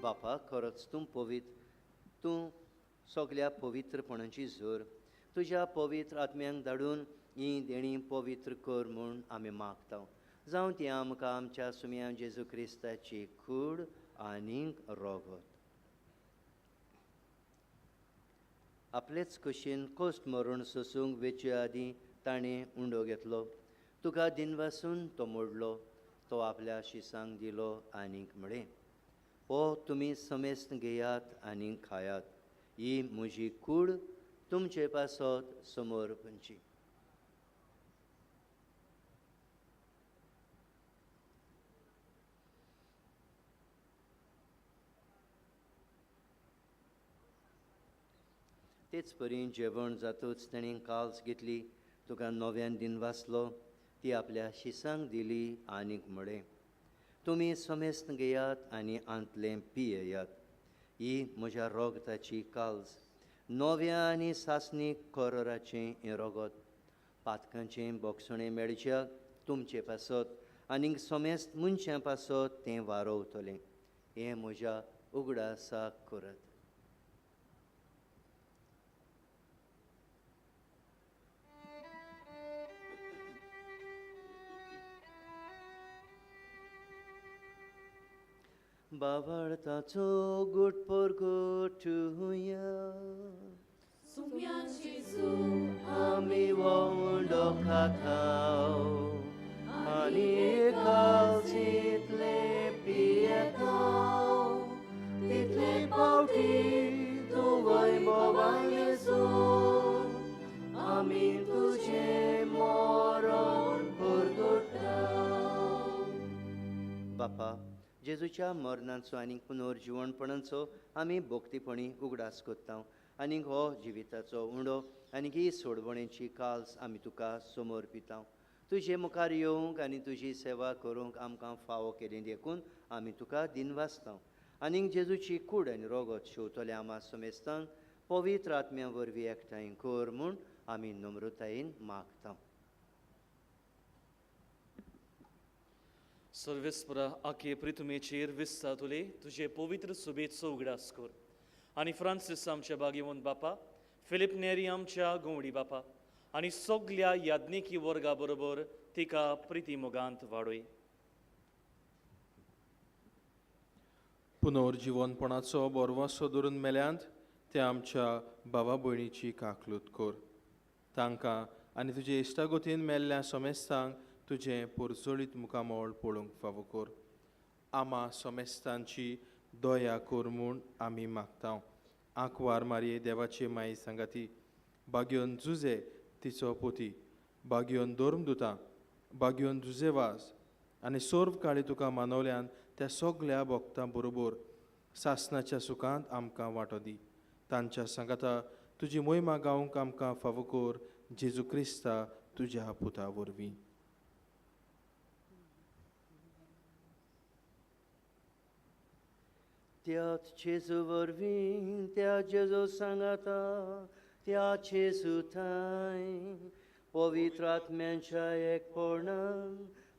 बापा, खरोच तूं पवित्र. तूं सगल्या पवित्रपणाची जोर तुज्या पवित्र आत्म्यांक धाडून ही देणी पवित्र कर म्हूण आमी मागता. जावं ती आमकां आमच्या सुम्या जेजू क्रिस्ताची कूड आनीक रोगत. आपलेच कुशीन कोस्ट मरून सोसूंक वेचे आदीं ताणें उंडो घेतलो. तुका दिनवासून तो मोडलो. तो आपल्या शिसांक दिलो आनीक म्हळें, हो तुमी समेस्त घेयात आनी खायात. ही म्हजी कूड तुमचे पासत समोर पंची. तेच परी जेवण जातूच ताणें काल्स घेतली. तुका नव्यान दिनवासलो. ती आपल्या शिसांक दिली आनीक म्हळें, तुमी समेस्त घेयात आनी आंतलें पियेयात. ही म्हज्या रोगताची काल्स, नव्या आनी सासणीक कोरोराचें हें रोगत. पातकांचें बोगसणें मेळच्याक तुमचे पासत आनीक समेस्त मनशां पासत तें वारोवतलें. हें म्हज्या उगडासाक करात. बाबाळताचो गुटपोर गोठुया.
सुम्याची जू
आमी वोंडो खाताव आनी काल्सीतले पियेताव. तितले पावटी तूं वैभवान येसू आमी तुजें मरण परगटाव. बापा, जेजूच्या मरणाचो आनी पुनर्जिवणपणाचो आमी भोक्तीपणी उगडास कोत्ता. आनीक हो जिविताचो उंडो आनीक ही सोडवणेची काल्स आमी तुका समर्पिता. तुजे मुखार येवंक आनी तुजी सेवा करूंक आमकां फावो केली देखून आमी तुका दिनवासता. आनीक जेजूची कूड आनी रोगत शेवतल्या आमा समेस्तांक पवित्र आत्म्या वरवीं एकठांय कर म्हूण आमी नम्रतायेन मागता.
सर्वेस्परा आखे प्रितुमेचेर विस्तातुले तुझे पवित्र सुबेचो उगडास कर. आनी फ्रांसीस आमच्या बागेवंत बापा, फिलिप नेरी आमच्या गोवडी बापा आनी सगल्या याज्ञिकी वर्गा बरोबर तिका प्रिती मोगांत वाडय.
पुनर्जिवनपणाचो बोरवासो धरून मेल्यांत ते आमच्या भावा भयणीची काकलूत कर. तांकां आनी तुजे इश्टागोतीन मेल्ल्या समेस्तांक तुजें पोरजोळीत मुखामोळ पळोवंक फावो कर. आमा सोमेस्तांची दया कोर म्हूण आमी मागतांव. आंकवार मारये देवाची माई सांगाती, बागयोन जुजे तिचो पोती, बागयोन दोर्मदुतां, बागयोन जुजेवाज आनी सोर्व काळी तुका मानवल्यान त्या सगळ्या भक्तां बरोबर सासणाच्या सुखांत आमकां वांटो दी. तांच्या सांगाता तुजी मोहिमा गावंक आमकां फावो कोर, जेजू क्रिस्ता तुज्या पुता वरवीं.
त्याच जेजू वरवीं त्या जेजू सांगाता त्या जेजू थंय पवित्र आत्म्यांच्या एकपणान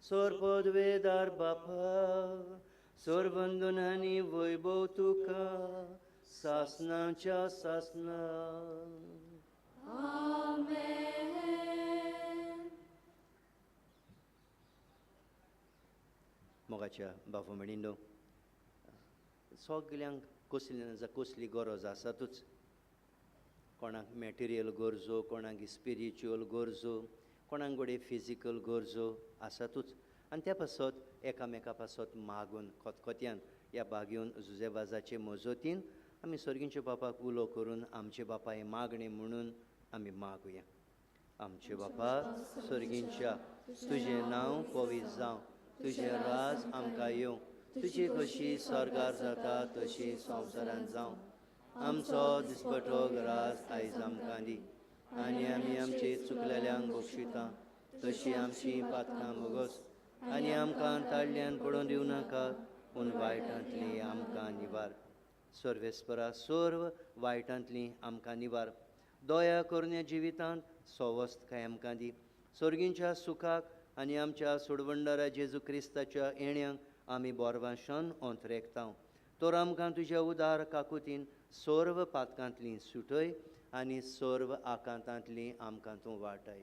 सोरपदवेदार बापा सोरबंदून आनी वैभव तुका सासणाच्या सासना. मोगाच्या बापू म्हणिनो, सगल्यांक कसली गरज आसातूच. कोणाक मॅटेरियल गरजो, कोणाक स्पिरिच्युअल गरजो, कोणाक गोडे फिजिकल गरजो आसातूच. आनी त्या पासत एकामेका पासत मागून खतखत्यान ह्या बागेवन जुजेबाजाचे मजतीन आमी सर्गींच्या बापाक उलो करून आमचे बापा हे मागणे म्हणून आमी मागुया. आमचे बापा सर्गींच्या, तुजें नांव पवित्र जावं, तुजें राज आमकां येवं, तुजी कशी स्वर्गार जाता तशी संवसारांत जावं. आमचो दिसपटो राज आयज आमकां दी, आनी आमी आमचे चुकलेल्यांक बक्षिता तशी आमची पातकां बोगस, आनी आमकां ताळ्यान पडोवन दिवं नाका, पूण वायटांतली आमकां निवार. सर्वेस्परा सर्व वायटांतली आमकां निवार. दया करून ह्या जिवितांत सवस्त काय आमकां दी. सर्गींच्या सुखाक आनी आमच्या सोडवंडारा जेजू क्रिस्ताच्या येण्याक आमी बोरवांशान अंतरेकतांव. तर आमकां तुज्या उदार काकुतीन सर्व पातकांतली सुटय आनी सर्व आकांतांतली आमकां तूं वाटाय.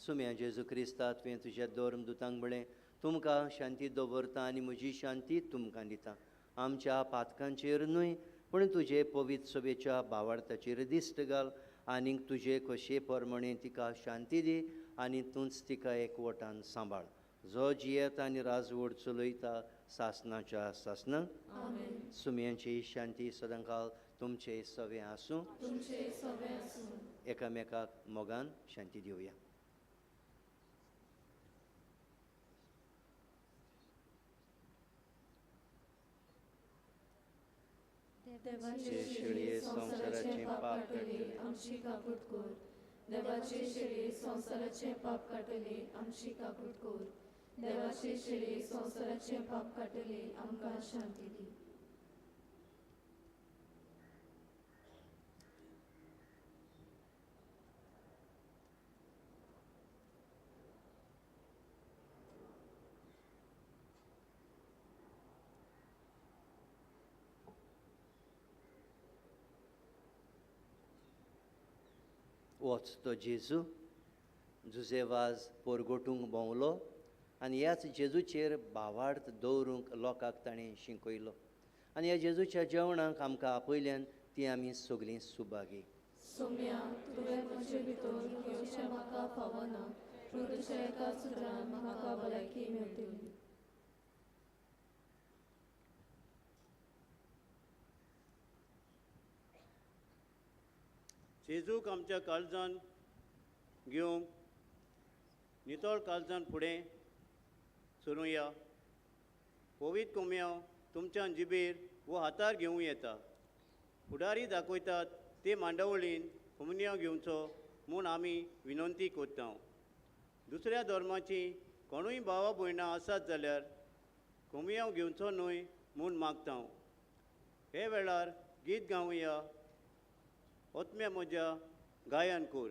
सुम्या जेजू क्रिस्ता तुवें तुज्या धर्मदुतांक म्हळें, तुमकां शांती दवरता आनी म्हजी शांती तुमकां दिता. आमच्या पातकांचेर न्हय, पूण तुजे पवित्र सभेच्या भावार्थाचेर दिश्ट घाल, आनीक तुजे कशे प्रमाणे तिका शांती दी आनी तूंच तिका एकवटान सांबाळ. जो जियेता आनी राजवट चलयता सासणाच्या सासनां. सुम्यांची शांती सदांकाळ तुमचे सवे आसूं. एकामेकाक मोगान शांती दिवया.
देवाचे शेळये संसाराचे पाप काटले आमची काकूट कोर. देवाचे शेळये संसाराचे पाप काटले आमची काकूट कोर. देवाचे शेळये संसाराचे पाप काटले आमकां शांती दी.
वच तो जेजू जुजेवाज पोरगोटूंक भोंवलो आनी ह्याच जेजूचेर भावार्थ दवरूंक लोकांक ताणें शिकयलो. आनी ह्या जेजूच्या जेवणाक आमकां आपयल्यान ती आमी सगळीं सुभागी.
सोम्या, तुवें म्हजे भितर घेवचें म्हाका फावना, पूण तुज्या एका सुत्रान म्हाका भलायकी मेळटली.
जेजूक आमच्या काळजान घेवंक नितळ काळजान फुडें सरूया. पवित्र कोंबयां तुमच्या जिबेर वो हातार घेवं येता. फुडारी दाखयतात ते मांडावळीन कोंबयां घेवचो म्हूण आमी विनंती करता. दुसऱ्या धर्माची कोणूय भावा भयणां आसात जाल्यार कोंबयां घेवचो न्हय म्हूण मागता. हे वेळार गीत गावया. ओतम्या म्हज्या गायन core.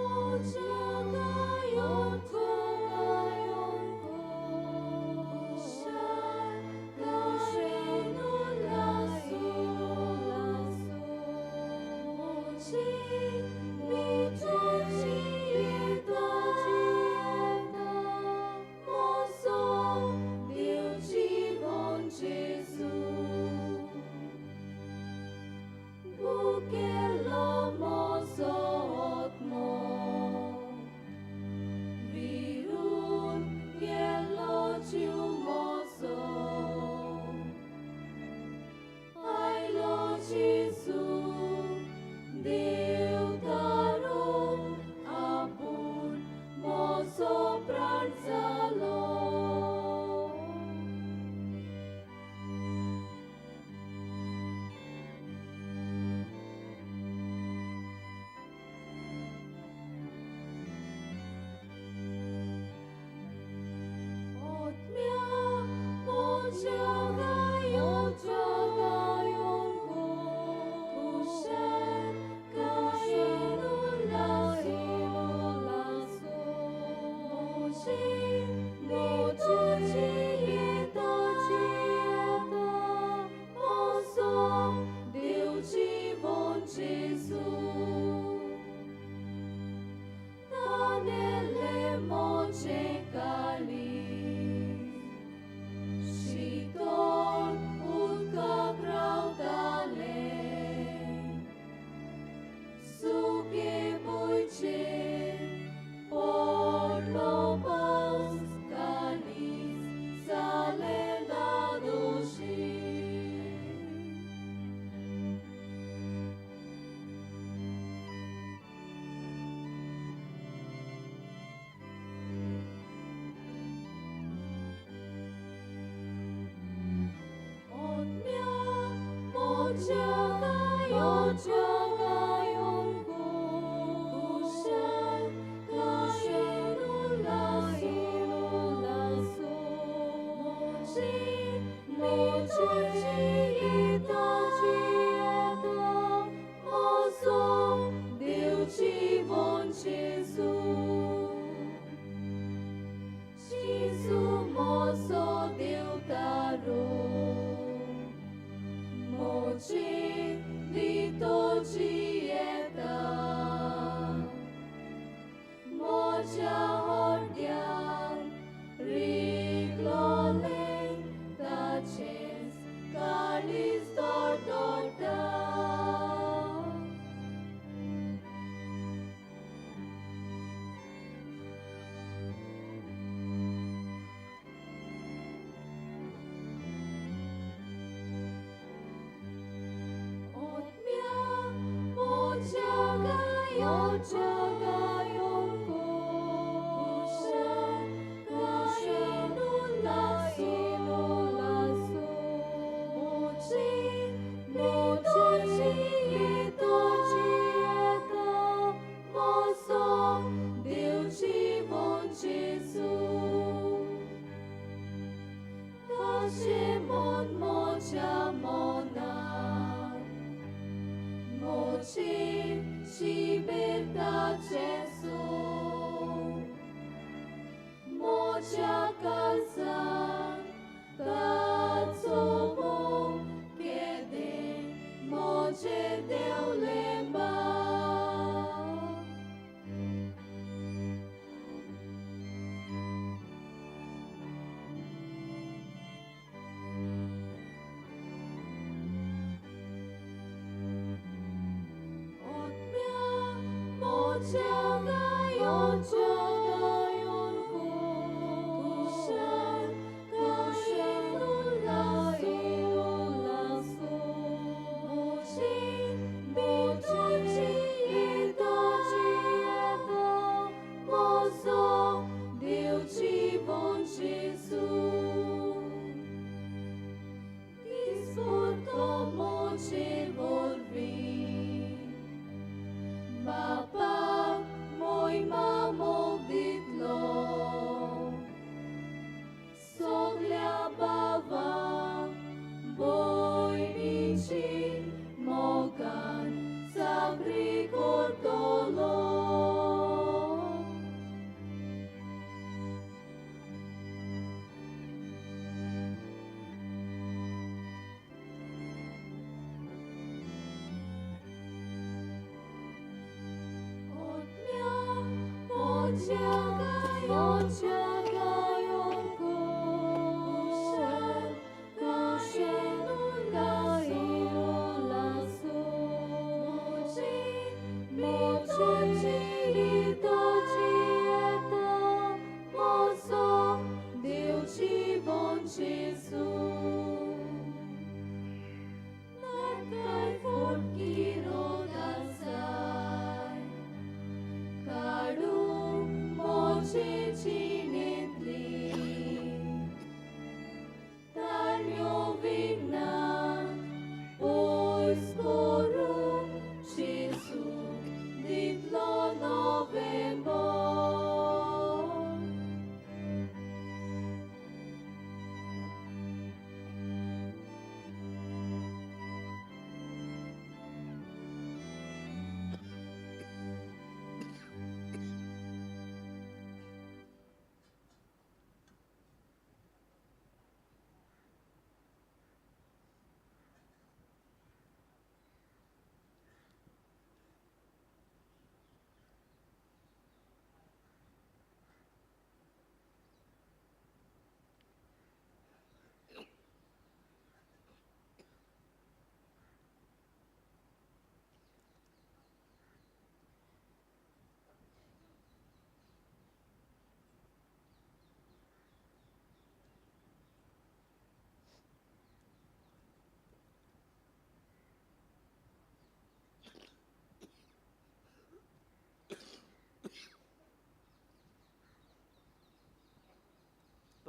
Moja gayon ko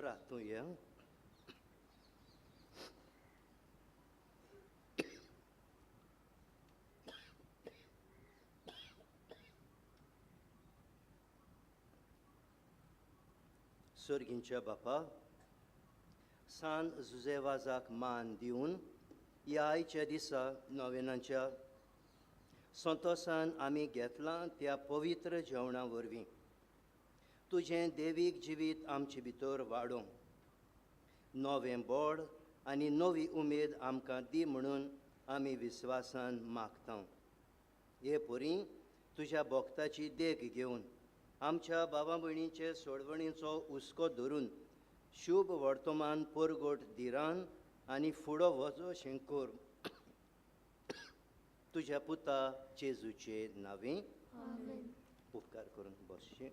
prato yang सर्गींच्या बापा, सान जुजेवाजाक मान दिवन ह्या आयच्या दिसा नोवेनाच्या संतोसान आमी घेतलां त्या पवित्र जेवणा वरवीं तुजें देवीक जिवीत आमचे भितर वाडोवंक, नवें बोड आनी नवी उमेद आमकां दी म्हणून आमी विस्वासान मागता. हे परी तुज्या भोगताची देख घेवन आमच्या भावा भयणीचे सोडवणीचो हुस्को धरून शुभ वर्तमान परगोट धिरान आनी फुडो वचो शेंकोर तुज्या पुता जेजूचे नांवे उपकार करून बसचें.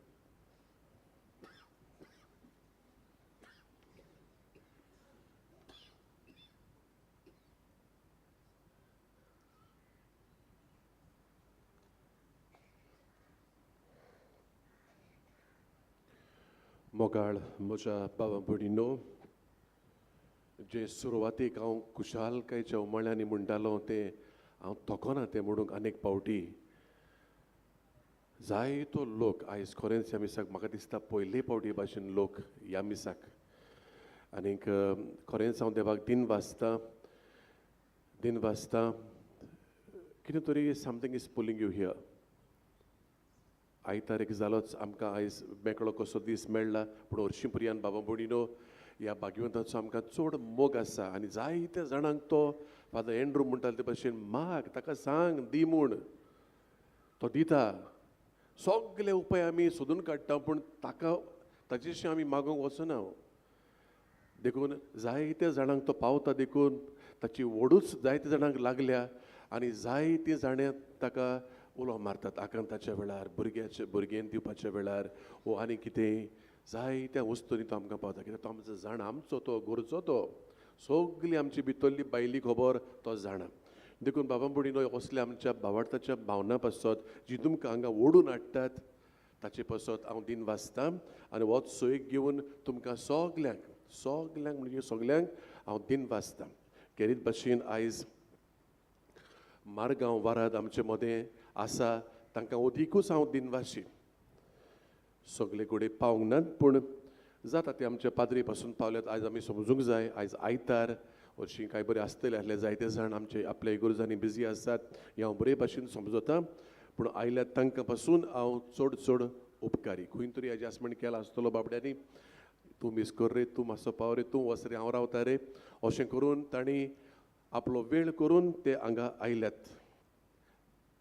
मोगाळ म्हज्या भावा भयणीनो, जे सुरवातेक हांव खुशालकायेच्या उमाळ्यांनी म्हणटालो तें हांव थोकोना तें म्हणूंक अनेक पावटी. जायतो लोक आयज खरेंच ह्या मिसाक म्हाका दिसता पयले पावटी भाशेन लोक ह्या मिसाक, आनीक खरेंच हांव देवाक दिन वाजता कितें तरी something is pulling you here. आयतार एक जालोच आमकां आयज मेकळो कसो दीस मेळ्ळा, पूण हरशीं पर्यंत बाबा भयणीनो ह्या भाग्यवंताचो आमकां चड मोग आसा. आनी जायत्या जाणांक तो फादर एंड्रू म्हणटालो ते भशेन माग, ताका सांग दी म्हूण, तो दिता. सगळे उपाय आमी सोदून काडटा, पूण ताका ताचेशी आमी मागोंक वचना. देखून जायत्या जाणांक तो पावता, देखून ताची ओडूच जायत्या जाणांक लागल्या आनी जायतीं जाणां ताका उलो मारतात आकांताच्या वेळार, भुरग्यांक दिवपाच्या वेळार, वो आनी कितें जायत्या वस्तूंनी तो आमकां पावता. कित्याक तो आमचो जाणा, आमचो तो गोरचो तो, सगळी आमची भितरली बायली खबर तो जाणा. देखून बाबा भयणीनो असल्या आमच्या भावार्थाच्या भावना पासत जी तुमकां हांगा ओडून हाडटात ताचे पासत हांव दिन वाजता आनी होच सोयीक घेवन तुमकां सगल्यांक म्हणजे सगल्यांक हांव दिन वाजता. खेरीत भाशेन आयज मारगांव वाराद आमचे मदें आसा, तांकां ओदीकूच हांव दिन वाशी. सगळे कडेन पावूंक नात, पूण जाता ते आमच्या पाद्री पासून पावल्यात. आयज आमी समजूंक जाय आयज आयतार, हरशीं कांय बरें आसतलें आसलें, जायते जाण आमचे आपल्या इगोर्जांनी बिजी आसात, हें हांव बरे भाशेन समजता. पूण आयल्यात तांकां पासून हांव चड उपकारी. खंय तरी एडजस्टमेंट केला आसतलो बाबड्यांनी, तूं मिस कर रे, तूं मातसो पाव रे, तूं वच रे, हांव रावता रे, अशें करून तांणी आपलो वेळ करून ते हांगा आयल्यात.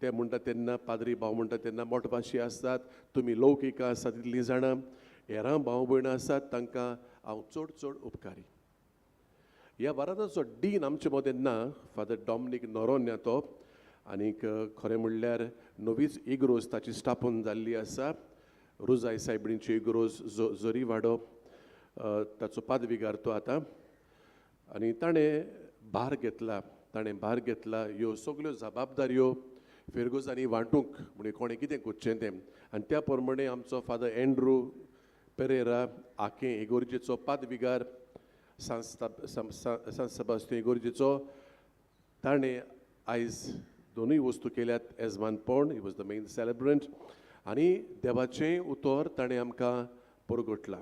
ते म्हणटा तेन्ना पाद्री भाव म्हणटा तेन्ना मोठभाशी आसतात, तुमी लौकिका आसात तितलीं जाणां, हेरां भाव भयणां आसात, तांकां हांव चड उपकारी. ह्या वाराचो डीन आमचे मदें ना, फादर डॉमिनीक नोरोन्या तो, आनीक खरें म्हणल्यार नवीच इग्रोज ताची स्थापन जाल्ली आसा. रुजाय सायबिणीची इग्रोज जोरी वाडो, ताचो पादविगार तो आतां. आनी ताणें भार घेतला ह्यो सगल्यो जबाबदाऱ्यो फेरगोजांनी वांटूंक, म्हणजे कोणें कितें करचें तें. आनी त्या प्रमाणे आमचो फादर एंड्रू पेरेरा आखे इगोर्जेचो पादविगार सान सेबास्टियन इगोर्जेचो, ताणें आयज दोनूय वस्तू केल्यात येजमानपण, ही वॉज द मेन सेलेब्रंट, आनी देवाचें उतर ताणें आमकां परगटलां.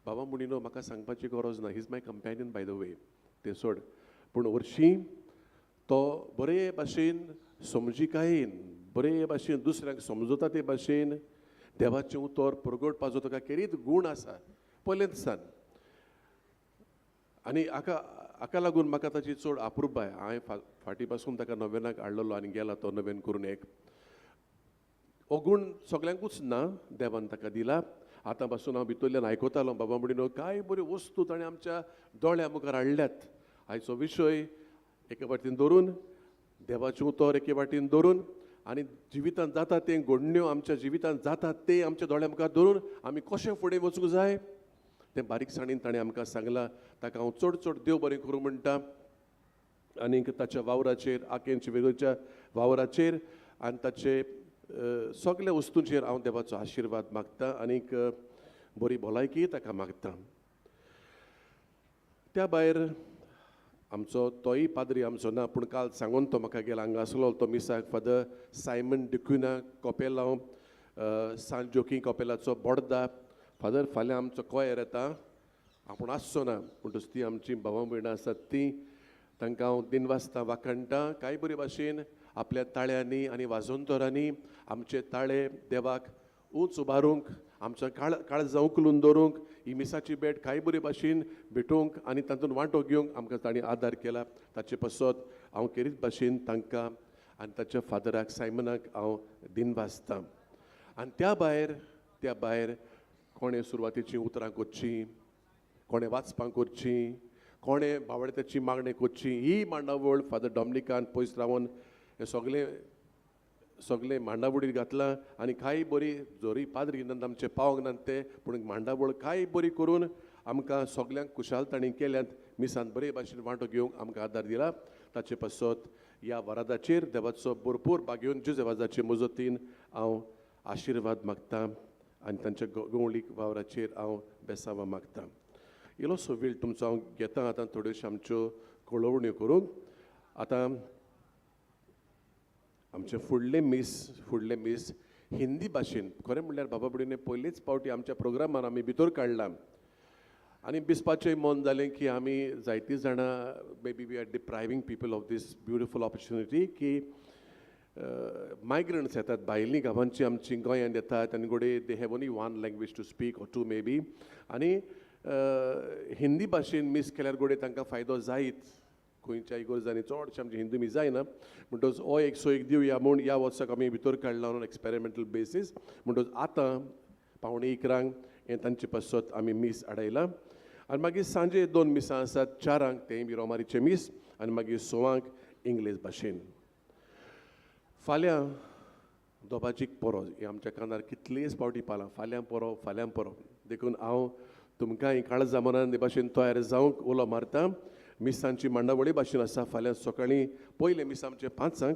बाबा म्हणिनो म्हाका सांगपाची गरज ना, he is my companion by the way, तें सोड. पूण हरशीं तो बरे भाशेन समजिकायेन, बरे भाशेन दुसऱ्यांक समजता ते भाशेन देवाचें उतर परगटपाचो ताका खेरीत गूण आसा पयलेंसान. आनी हाका लागून म्हाका ताची चड अप्रूपाय. हांवें फाटीं पासून ताका नोवेनाक हाडलेलो आनी गेला तो नोवेन करून एक. हो गूण सगल्यांकूच ना, देवान ताका दिला. आतां पासून हांव भितरल्यान आयकतालो बाबा म्हणिनो कांय बऱ्यो वस्तू ताणें आमच्या दोळ्या मुखार हाडल्यात. आयचो विशय एके वाटेन धरून, देवाचें उतर एके वाटेन धरून, आनी जिवितांत जाता तें घडण्यो आमच्या जिवितांत जातात तें आमच्या दोळ्या मुखार धरून आमी कशें फुडें वचूंक जाय तें बारीकसाणेन ताणें आमकां सांगलां. ताका हांव चड देव बरें करूं म्हणटा. आनीक ताच्या वावराचेर, आखेंच्या वेगळ्याच्या वावराचेर आनी ताचे सगल्या वस्तूंचेर हांव देवाचो आशिर्वाद मागतां, आनीक बरी भलायकी ताका मागतां. त्या भायर आमचो तोय पाद्री आमचो ना, पूण काल सांगून तो म्हाका गेला हांगा आसलो तो मिसाक फादर सायमन डिक्विना कॉपेलांव सान जोकी कॉपेलाचो बोडदा, फादर फाल्यां आमचो कोयर येता आपूण आसचो ना म्हणटच ती आमची भावां भयणां आसात ती तांकां हांव दिनवासता वाखणटा कांय बरे भाशेन आपल्या ताळ्यांनी आनी वाजोंतरांनी आमचे ताळे देवाक उंच उबारूंक आमचो काळजां उखलून दवरूंक ही मिसाची भेट कांय बरे भाशेन भेटूंक आनी तातूंत वांटो घेवंक आमकां तांणी आदार केला ताचे पासत हांव खेरीत भाशेन तांकां आनी ताच्या फादराक सायमनाक हांव दिनवासतां आनी त्या भायर कोणें सुरवातेचीं उतरां कोरचीं कोणें वाचपां करचीं कोणें बावड्याची मागणी करची ही मांडावळ फादर डॉमिनिकान पयस रावन हें सगळें मांडावळीर घातलां आनी कांय बरी जोरी पाद्री आमचे पावंक नात ते पूण मांडावळ कांय बरी करून आमकां सगल्यांक कुशालताणी केल्यांत मिसांत बरे भाशेन वांटो घेवंक आमकां आदार दिला ताचे पासत ह्या वरादाचेर देवाचो भरपूर बागेवन जुजेवाजाचे मजतीन हांव आशिर्वाद मागतां आनी तांच्या गवळीक वावराचेर हांव बेसावां मागतां इल्लोसो वेळ तुमचो हांव घेतां आतां थोड्योश्यो आमच्यो कळवण्यो करूंक आतां आमचे फुडले मीस हिंदी भाशेन खरें म्हणल्यार बाबा बुडीने पयलेच फावटी आमच्या प्रोग्रामान आमी भितर काडलां आनी दिसपाचें मन जालें की आमी जायतीं जाणां maybe we are depriving people of this beautiful opportunity की मायग्रंट्स येतात भायलीं गांवांची आमची गोंयांत येतात आनी गोडे they have only one language to speak or to maybe आनी हिंदी भाशेन मीस केल्यार गोडे तांकां फायदो जायत खंयच्याय गरजांनी चडशे आमची हिंदी मीस जायना म्हणटच हो एक सोयीक दिवया म्हूण ह्या वर्साक आमी भितर काडला ऑन एक्सपेरिमेंटल बेसीस म्हणटच आतां पावणे 11 हें तांचे पासत आमी मीस आडायलां आनी मागीर सांजे 2 मिसां आसात 4 तेंय बी रोमारीचे मीस आनी मागीर 6 इंग्लीश भाशेन फाल्यां दोबाजीक परो हें आमच्या कानार कितलेच फावटी पालां फाल्यां परो देखून हांव तुमकांय काळजा मनान हे भाशेन तयार जावंक उलो मारतां मिसांची मांडावळी भाशेन आसा फाल्यां सकाळीं पयलें मीस आमचें 5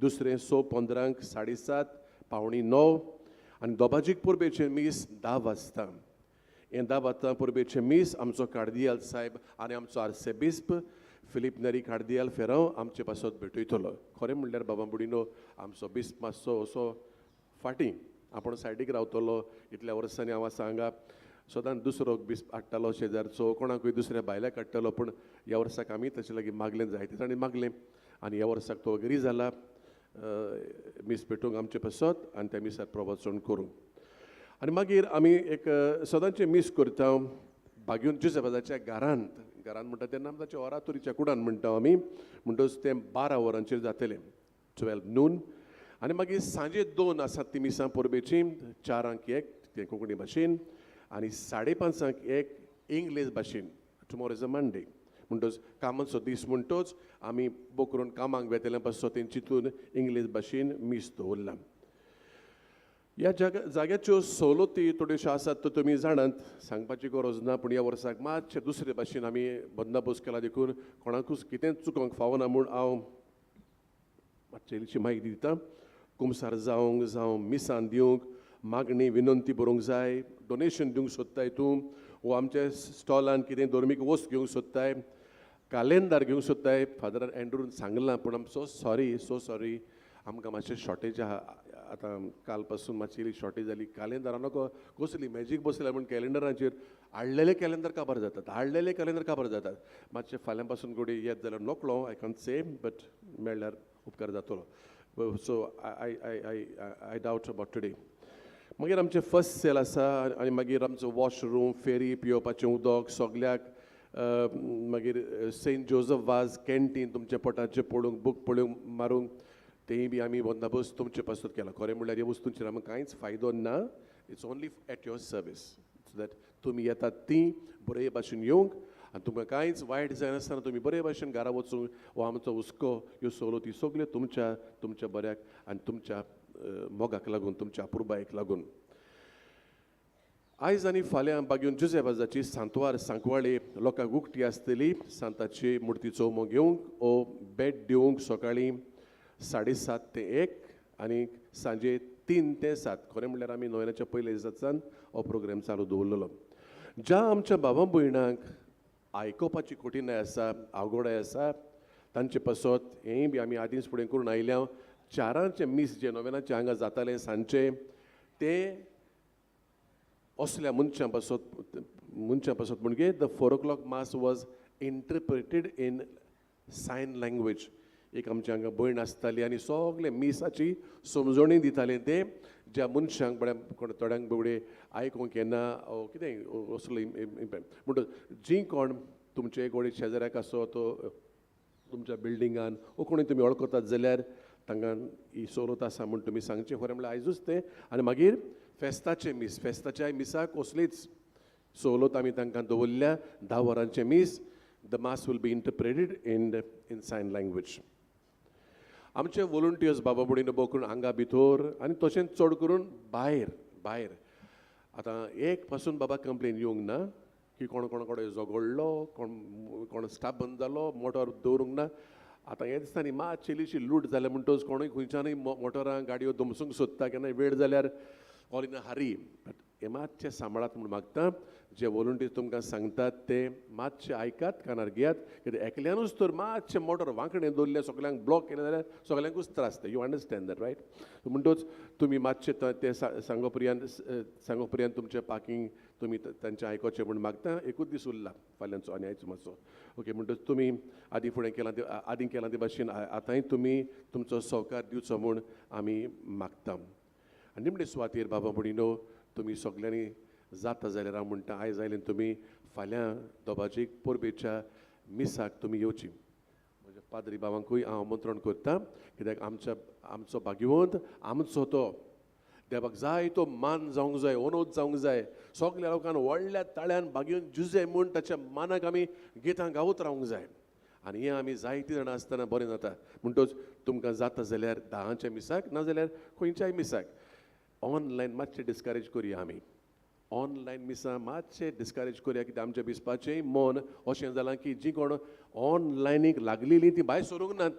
दुसरें 6:15 7:30 पावणी 9 आनी दोबाजीक पुर्बेचें मीस 10 वाजता हें 10 वाजता पुर्बेचें मीस आमचो कार्दियाल साहेब आनी आमचो आर्सेबिस्प फिलीप नेरी कार्दियाल फेरांव आमचे पासत भेटयतलो खरें म्हणल्यार बाबा बुडीनो आमचो बिस्प मातसो असो फाटीं आपूण सायडीक रावतलो इतल्या वर्सांनी हांव आसा हांगा सदांच दुसरो बिस्प हाडटालो शेजारचो कोणाकूय दुसऱ्या भायल्याक हाडटालो पूण ह्या वर्साक आमी ताचे लागीं मागलें जायते जाणी मागलें आनी ह्या वर्साक तो अग्री जाला मीस पेटोवंक आमचे पासत आनी त्या मिसार प्रवचन करूंक आनी मागीर आमी एक सदांचें मीस करता बागेवन जुजेबाजाच्या घरांत म्हणटा तेन्ना ताच्या ओरातुरीच्या कुडान म्हणटा आमी म्हणटच तें 12 वरांचेर जातलें 12 नून आनी मागीर सांजे 2 आसात ती मिसां परबेचीं 4 तें कोंकणी भाशेन आनी 5:30 इंग्लीश भाशेन टुमोरो इज अ मंडे म्हणटच कामाचो दीस म्हणटच आमी बो करून कामाक वेतल्या पासत तेंचीतून इंग्लीश भाशेन मीस दवरला ह्या जाग्याच्यो सवलती थोड्योश्यो आसात त्यो तुमी जाणात सांगपाची गरज ना पूण ह्या वर्साक मातशे दुसरे भाशेन आमी बंदोबस्त केला देखून कोणाकूच कितेंच चुकोवंक फावना म्हूण हांव मातशे इल्लीशी म्हायती दितां कुमसार जावं मिसां दिवंक मागणी विनंती बरोवंक जाय डोनेशन दिवंक सोदताय तूं वो आमच्या स्टॉलान कितें धर्मीक वस्त घेवंक सोदताय कालेंदार घेवंक सोदताय फादर एंड्रून सांगलां पूण आम सो सॉरी आमकां मातशें शॉर्टेज आहा आतां काल पासून मातशी इल्ली शॉर्टेज जाली कालेंदारां नको कसली मॅजीक बसयल्या म्हूण कॅलेंडराचेर हाडलेले कॅलेंडर काबार जातात मातशें फाल्यां पासून गोडी येत जाल्यार नोकलो आय कॅन्ट से बट मेळ्ळ्यार उपकार जातलो so I doubt about today मागीर आमचें फर्स्ट सेल आसा आनी मागीर आमचो वॉशरूम फेरी पिवपाचें उदक सगल्याक मागीर सेंट जोझफ वाज कॅन्टीन तुमच्या पोटाचें पडूंक बूक पळोवंक मारूंक तेंय बी आमी बंदोबस्त तुमचे पासत केला खरें म्हणल्यार ह्या वस्तूंचेर आमकां कांयच फायदो ना it's only at your service so that तुमी येतात तीं बरे भाशेन येवंक आनी तुमकां कांयच वायट जायनासतना तुमी बरे भाशेन घरा वचूंक हो आमचो हुस्को ह्यो सवलती सगल्यो तुमच्या बऱ्याक आनी तुमच्या मोगाक लागून तुमच्या अपुरबायेक लागून आयज आनी फाल्यां बागेवन जुजेबाजाची सांकवाळे लोकांक उक्ती आसतली सांताची मुर्तीचो उमो घेवंक ओ बेड दिवंक सकाळीं 7:30 ते 1 आनी सांजे 3 ते 7 खरें म्हणल्यार आमी नोवेनाच्या पयल्या दिसाच्यान हो प्रोग्राम चालू दवरलेलो ज्या आमच्या भावां भयणांक आयकोपाची कठीणाय आसा आवगोडाय आसा तांचे पासत हेंय बी आमी आदींच फुडें करून आयल्या 4 मीस जे नोवेनाचे हांगा जाताले सांजचे ते असल्या मनशां पासत म्हणजे the 4 o'clock mass was interpreted in sign language. एक आमची हांगा भयण आसताली आनी सगळे मिसाची समजणी दिताले ते ज्या मनशांक कोण थोड्यांक बावडे आयकूंक येना कितें असलो म्हणटच जी कोण तुमचे कोणी शेजाऱ्याक आसो तो तुमच्या बिल्डिंगान वो कोणी तुमी वळखतात जाल्यार तांकां ही सवलत आसा म्हूण तुमी सांगचें खरें म्हणल्यार आयजूच तें. आनी मागीर फेस्ताच्या मिसाक कसलीच सवलत आमी तांकां दवरल्या. 10 वरांचे मीस. The mass will be interpreted in sign language. आमचे वॉलंटियर्स बाबा बुडीन बोकून हांगा भितर आनी तशेंच चड करून भायर आतां एक पासून बाबा कंप्लेन येवंक ना की कोण कडेन झगडलो कोण स्टाफ बंद जालो मोटर दवरूंक ना. आतां हें दिसता न्ही मातशी इल्लीशी लूट जाल्या म्हणटच कोणूय खंयच्यानय मोटरां गाडयो धमसूंक सोदता केन्नाय वेळ जाल्यार all in a Hari. But हें मातशें सांबाळात म्हूण मागता. जे वॉलंटियर्स तुमकां सांगतात ते मातशें आयकात कानार घेयात कित्याक एकल्यानूच तर मातशें मोटर वांकडें दवरलें सगल्यांक ब्लॉक केलें जाल्यार सगल्यांकूच त्रास ते. You understand that right. म्हणटच तुमी मातशें ते सांगो पर्यंत तुमचें पार्किंग तुमी तांचें आयकोचें म्हूण मागता. एकूच दीस उरला फाल्यांचो आनी आयचो मातसो. ओके म्हणटच तुमी आदीं फुडें केलां ते भाशेन आतांय तुमी तुमचो सहकार दिवचो म्हूण आमी मागता. आनी निमणे सुवातेर बाबा भयणीनो तुमी सगल्यांनी जाता जाल्यार हांव म्हणटा आयज आयलें तुमी फाल्यां दोबाजीक पोरबेच्या मिसाक तुमी येवची. म्हज्या पाद्री बाबांकूय हांव आमंत्रण करतां कित्याक आमचो भाग्यवंत आमचो तो देवाक जाय तो मान जावंक जाय ओनोद जावंक जाय. सगल्या लोकांक व्हडल्या ताळ्यान भाग्यवंत जुजे म्हूण ताच्या मानाक आमी गितां गावत रावंक जाय. आनी हें आमी जायतीं जाणां आसतना बरें जाता. म्हणटच तुमकां जाता जाल्यार 10च्या मिसाक नाजाल्यार खंयच्याय मिसाक ऑनलायन मातशें डिस्करेज करुया आमी. ऑनलायन मिसां मातशें डिस्करेज करुया कित्याक आमच्या दिसपाचें मन अशें जालां की जीं कोण ऑनलायनीक लागलेलीं तीं भायर सरूंक नात.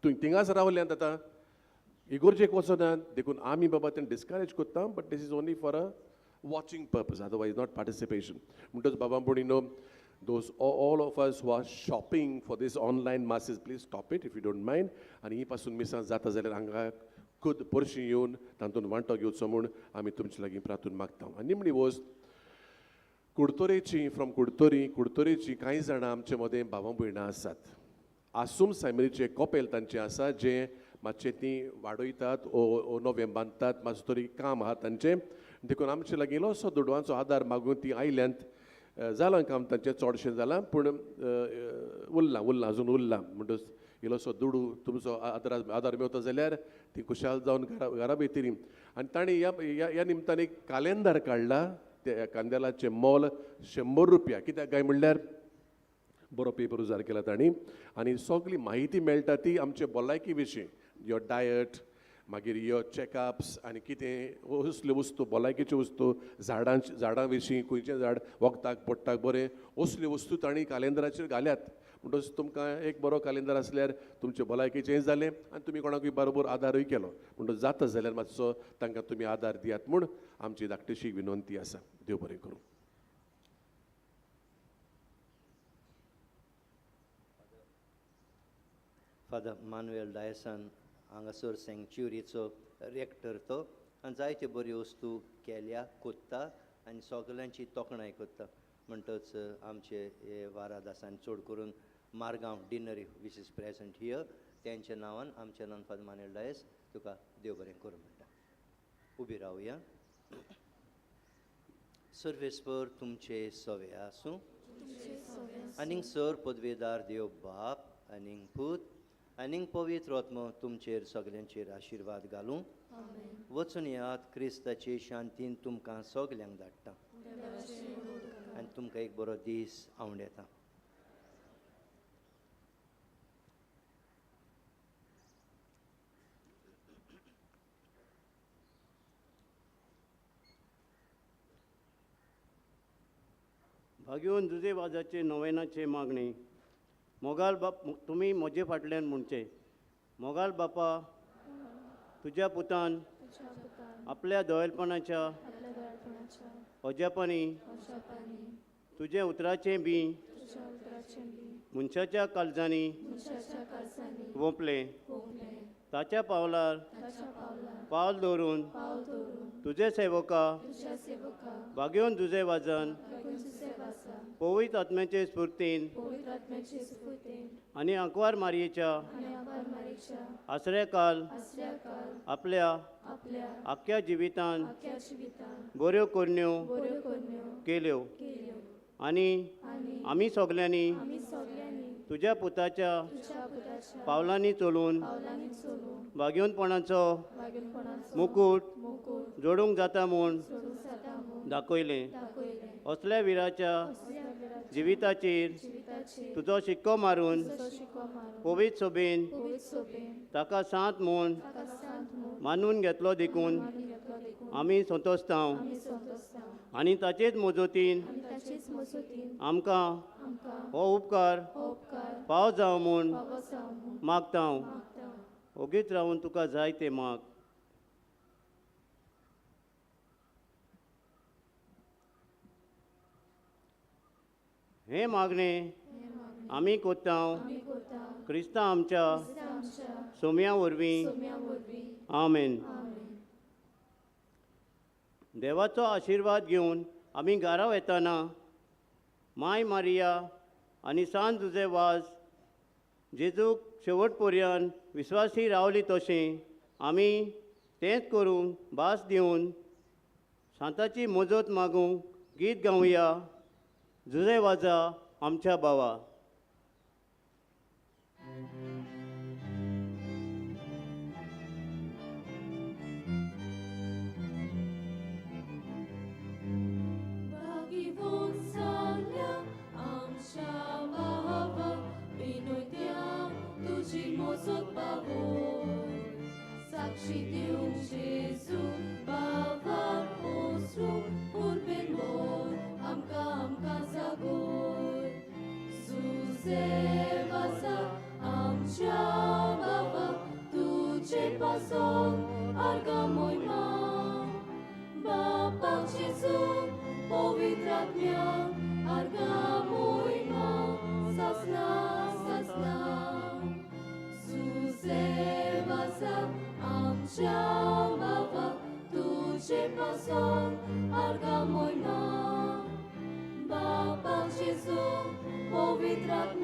थिंगाच रावल्यांत आतां इगोर्जेक वचनात देखून आमी बाबा तें डिस्करेज करता. But this is only for a watching purpose otherwise not participation. म्हणटच बाबा भयणीनो those all of us who are shopping for this online masses, please stop it if you don't mind. आनी ही पासून मिसां जाता जाल्यार हांगा खुद परशी येवन तातूंत वांटो घेवचो म्हूण आमी तुमचे लागीं प्रार्थून मागता. आनी निमणी वस्त कुडतोरेची फ्रॉम कुडतोरेची कांय जाणां आमचे मदें भावां भयणां आसात. आसूम सायमरीचे कॉपेल तांचे आसा जे मातशें तीं वाडयतात ओ नवें बांदतात मातसो तरी काम आहा तांचें. देखून आमचे लागीं इल्लोसो दुडवांचो आदार मागून तीं आयल्यांत. जालां काम तांचें चडशें जालां पूण उरलां अजून उरलां. म्हणटच इल्लोसो दुडू तुमचो आदार मेवता जाल्यार ती खुशाल जावन घरा भितरी. आनी तांणी ह्या निमतान एक कालेंदार काडला. त्या कांदेलाचें मोल 100 रुपया. कित्याक काय म्हणल्यार बरो पेपर उजार केला तांणी आनी सगळी माहिती मेळटा ती आमचे भलायकी विशीं यो डायट मागीर यो चॅकअप्स आनी कितें असल्यो वस्तू भलायकेच्यो वस्तू झाडां विशीं खंयचें झाड वखदाक पडटाक बरें असल्यो वस्तू तांणी कालेंदराचेर घाल्यात. म्हणटच तुमकां एक बरो कालेंदर आसल्यार तुमचे भलायकेचेंय जालें आनी तुमी कोणाकूय बरोबर आदारूय केलो. म्हणटच जाता जाल्यार मातसो तांकां तुमी आदार दियात म्हूण आमची धाकटीशी विनंती आसा. देव बरें करूं.
फादर मानुएल डायसान हांगासर सँक्च्युरीचो रेक्टर तो आनी जायत्यो बऱ्यो वस्तू केल्या कोत्ता आनी सगल्यांची तोखणाय कोत्ता. म्हणटच आमचे हे वारादासान चड करून Margao deanery which is present here तेंच्या नांवान आमच्या नांवान फादर मानुएल डायस तुका देव बरें करूं म्हणटा. उबी रावया. सर्वेस्पर तुमचे सवे आसूं. आनीक सर पदवेदार देव बाप आनीक पूत आनीक पवित्र आत्मा तुमचेर सगल्यांचेर आशिर्वाद घालूं. वचून येयात क्रिस्ताचे शांतीन तुमकां सगल्यांक धाडटा आनी तुमकां एक बरो दीस आवंडेता.
भाग्यवंत जुजे वाजाचे नोवेनाचे मागणी. मोगाल बाप तुमी म्हजे फाटल्यान म्हणचे मोगाल बापा तुज्या पुतान आपल्या दोयलपणाच्या अजापांनी तुजे उतराचें बी मनशाच्या काळजांनी वोंपलें ताच्या पावलार पावल दवरून तुझे सेवका वागेवन तुझे वाजन पवित्र आत्म्याचे स्फूर्तीन आनी अंकवार मारयेच्या आसऱ्याकाल आपल्या आख्या जिवितान बऱ्यो कोरण्यो केल्यो आनी आमी सगल्यांनी तुज्या पुताच्या पावलांनी चलून भाग्यवंतपणाचो मुकूट जोडूंक जाता म्हूण दाखयलें. असल्या विराच्या जिविताचेर तुजो शिक्को मारून पवित्र सभेन ताका सांत म्हूण मानून घेतलो देखून आमी संतोश्तांव आनी ताचेच मजतीन आमकां हो उपकार पाव जावं म्हूण मागतांव. ओगीच रावन तुका जाय ते माग. हे मागणे आमी कोत्तांव क्रिस्तां आमच्या सोम्या वरवीं. आमेन. देवाचो आशिर्वाद घेवन आमी घरा येताना माय मारिया आनी सांत तुजे वाज जेजूक शेवट पर्यंत विस्वासी रावली तशें आमी तेंच करून भास दिवन सांताची मजत मागूंक गीत गावया. जुजे वाजा आमच्या भावा.
Saksi diung Jesu bawa posru urben bor amka zagur Zuze vasa amcha bawa tuce pason arga moima Bapa Jesu povitratmya arga moima sasna Zuze vasa amcha bawa tuce pason arga moima Bapa Jesu povitratmya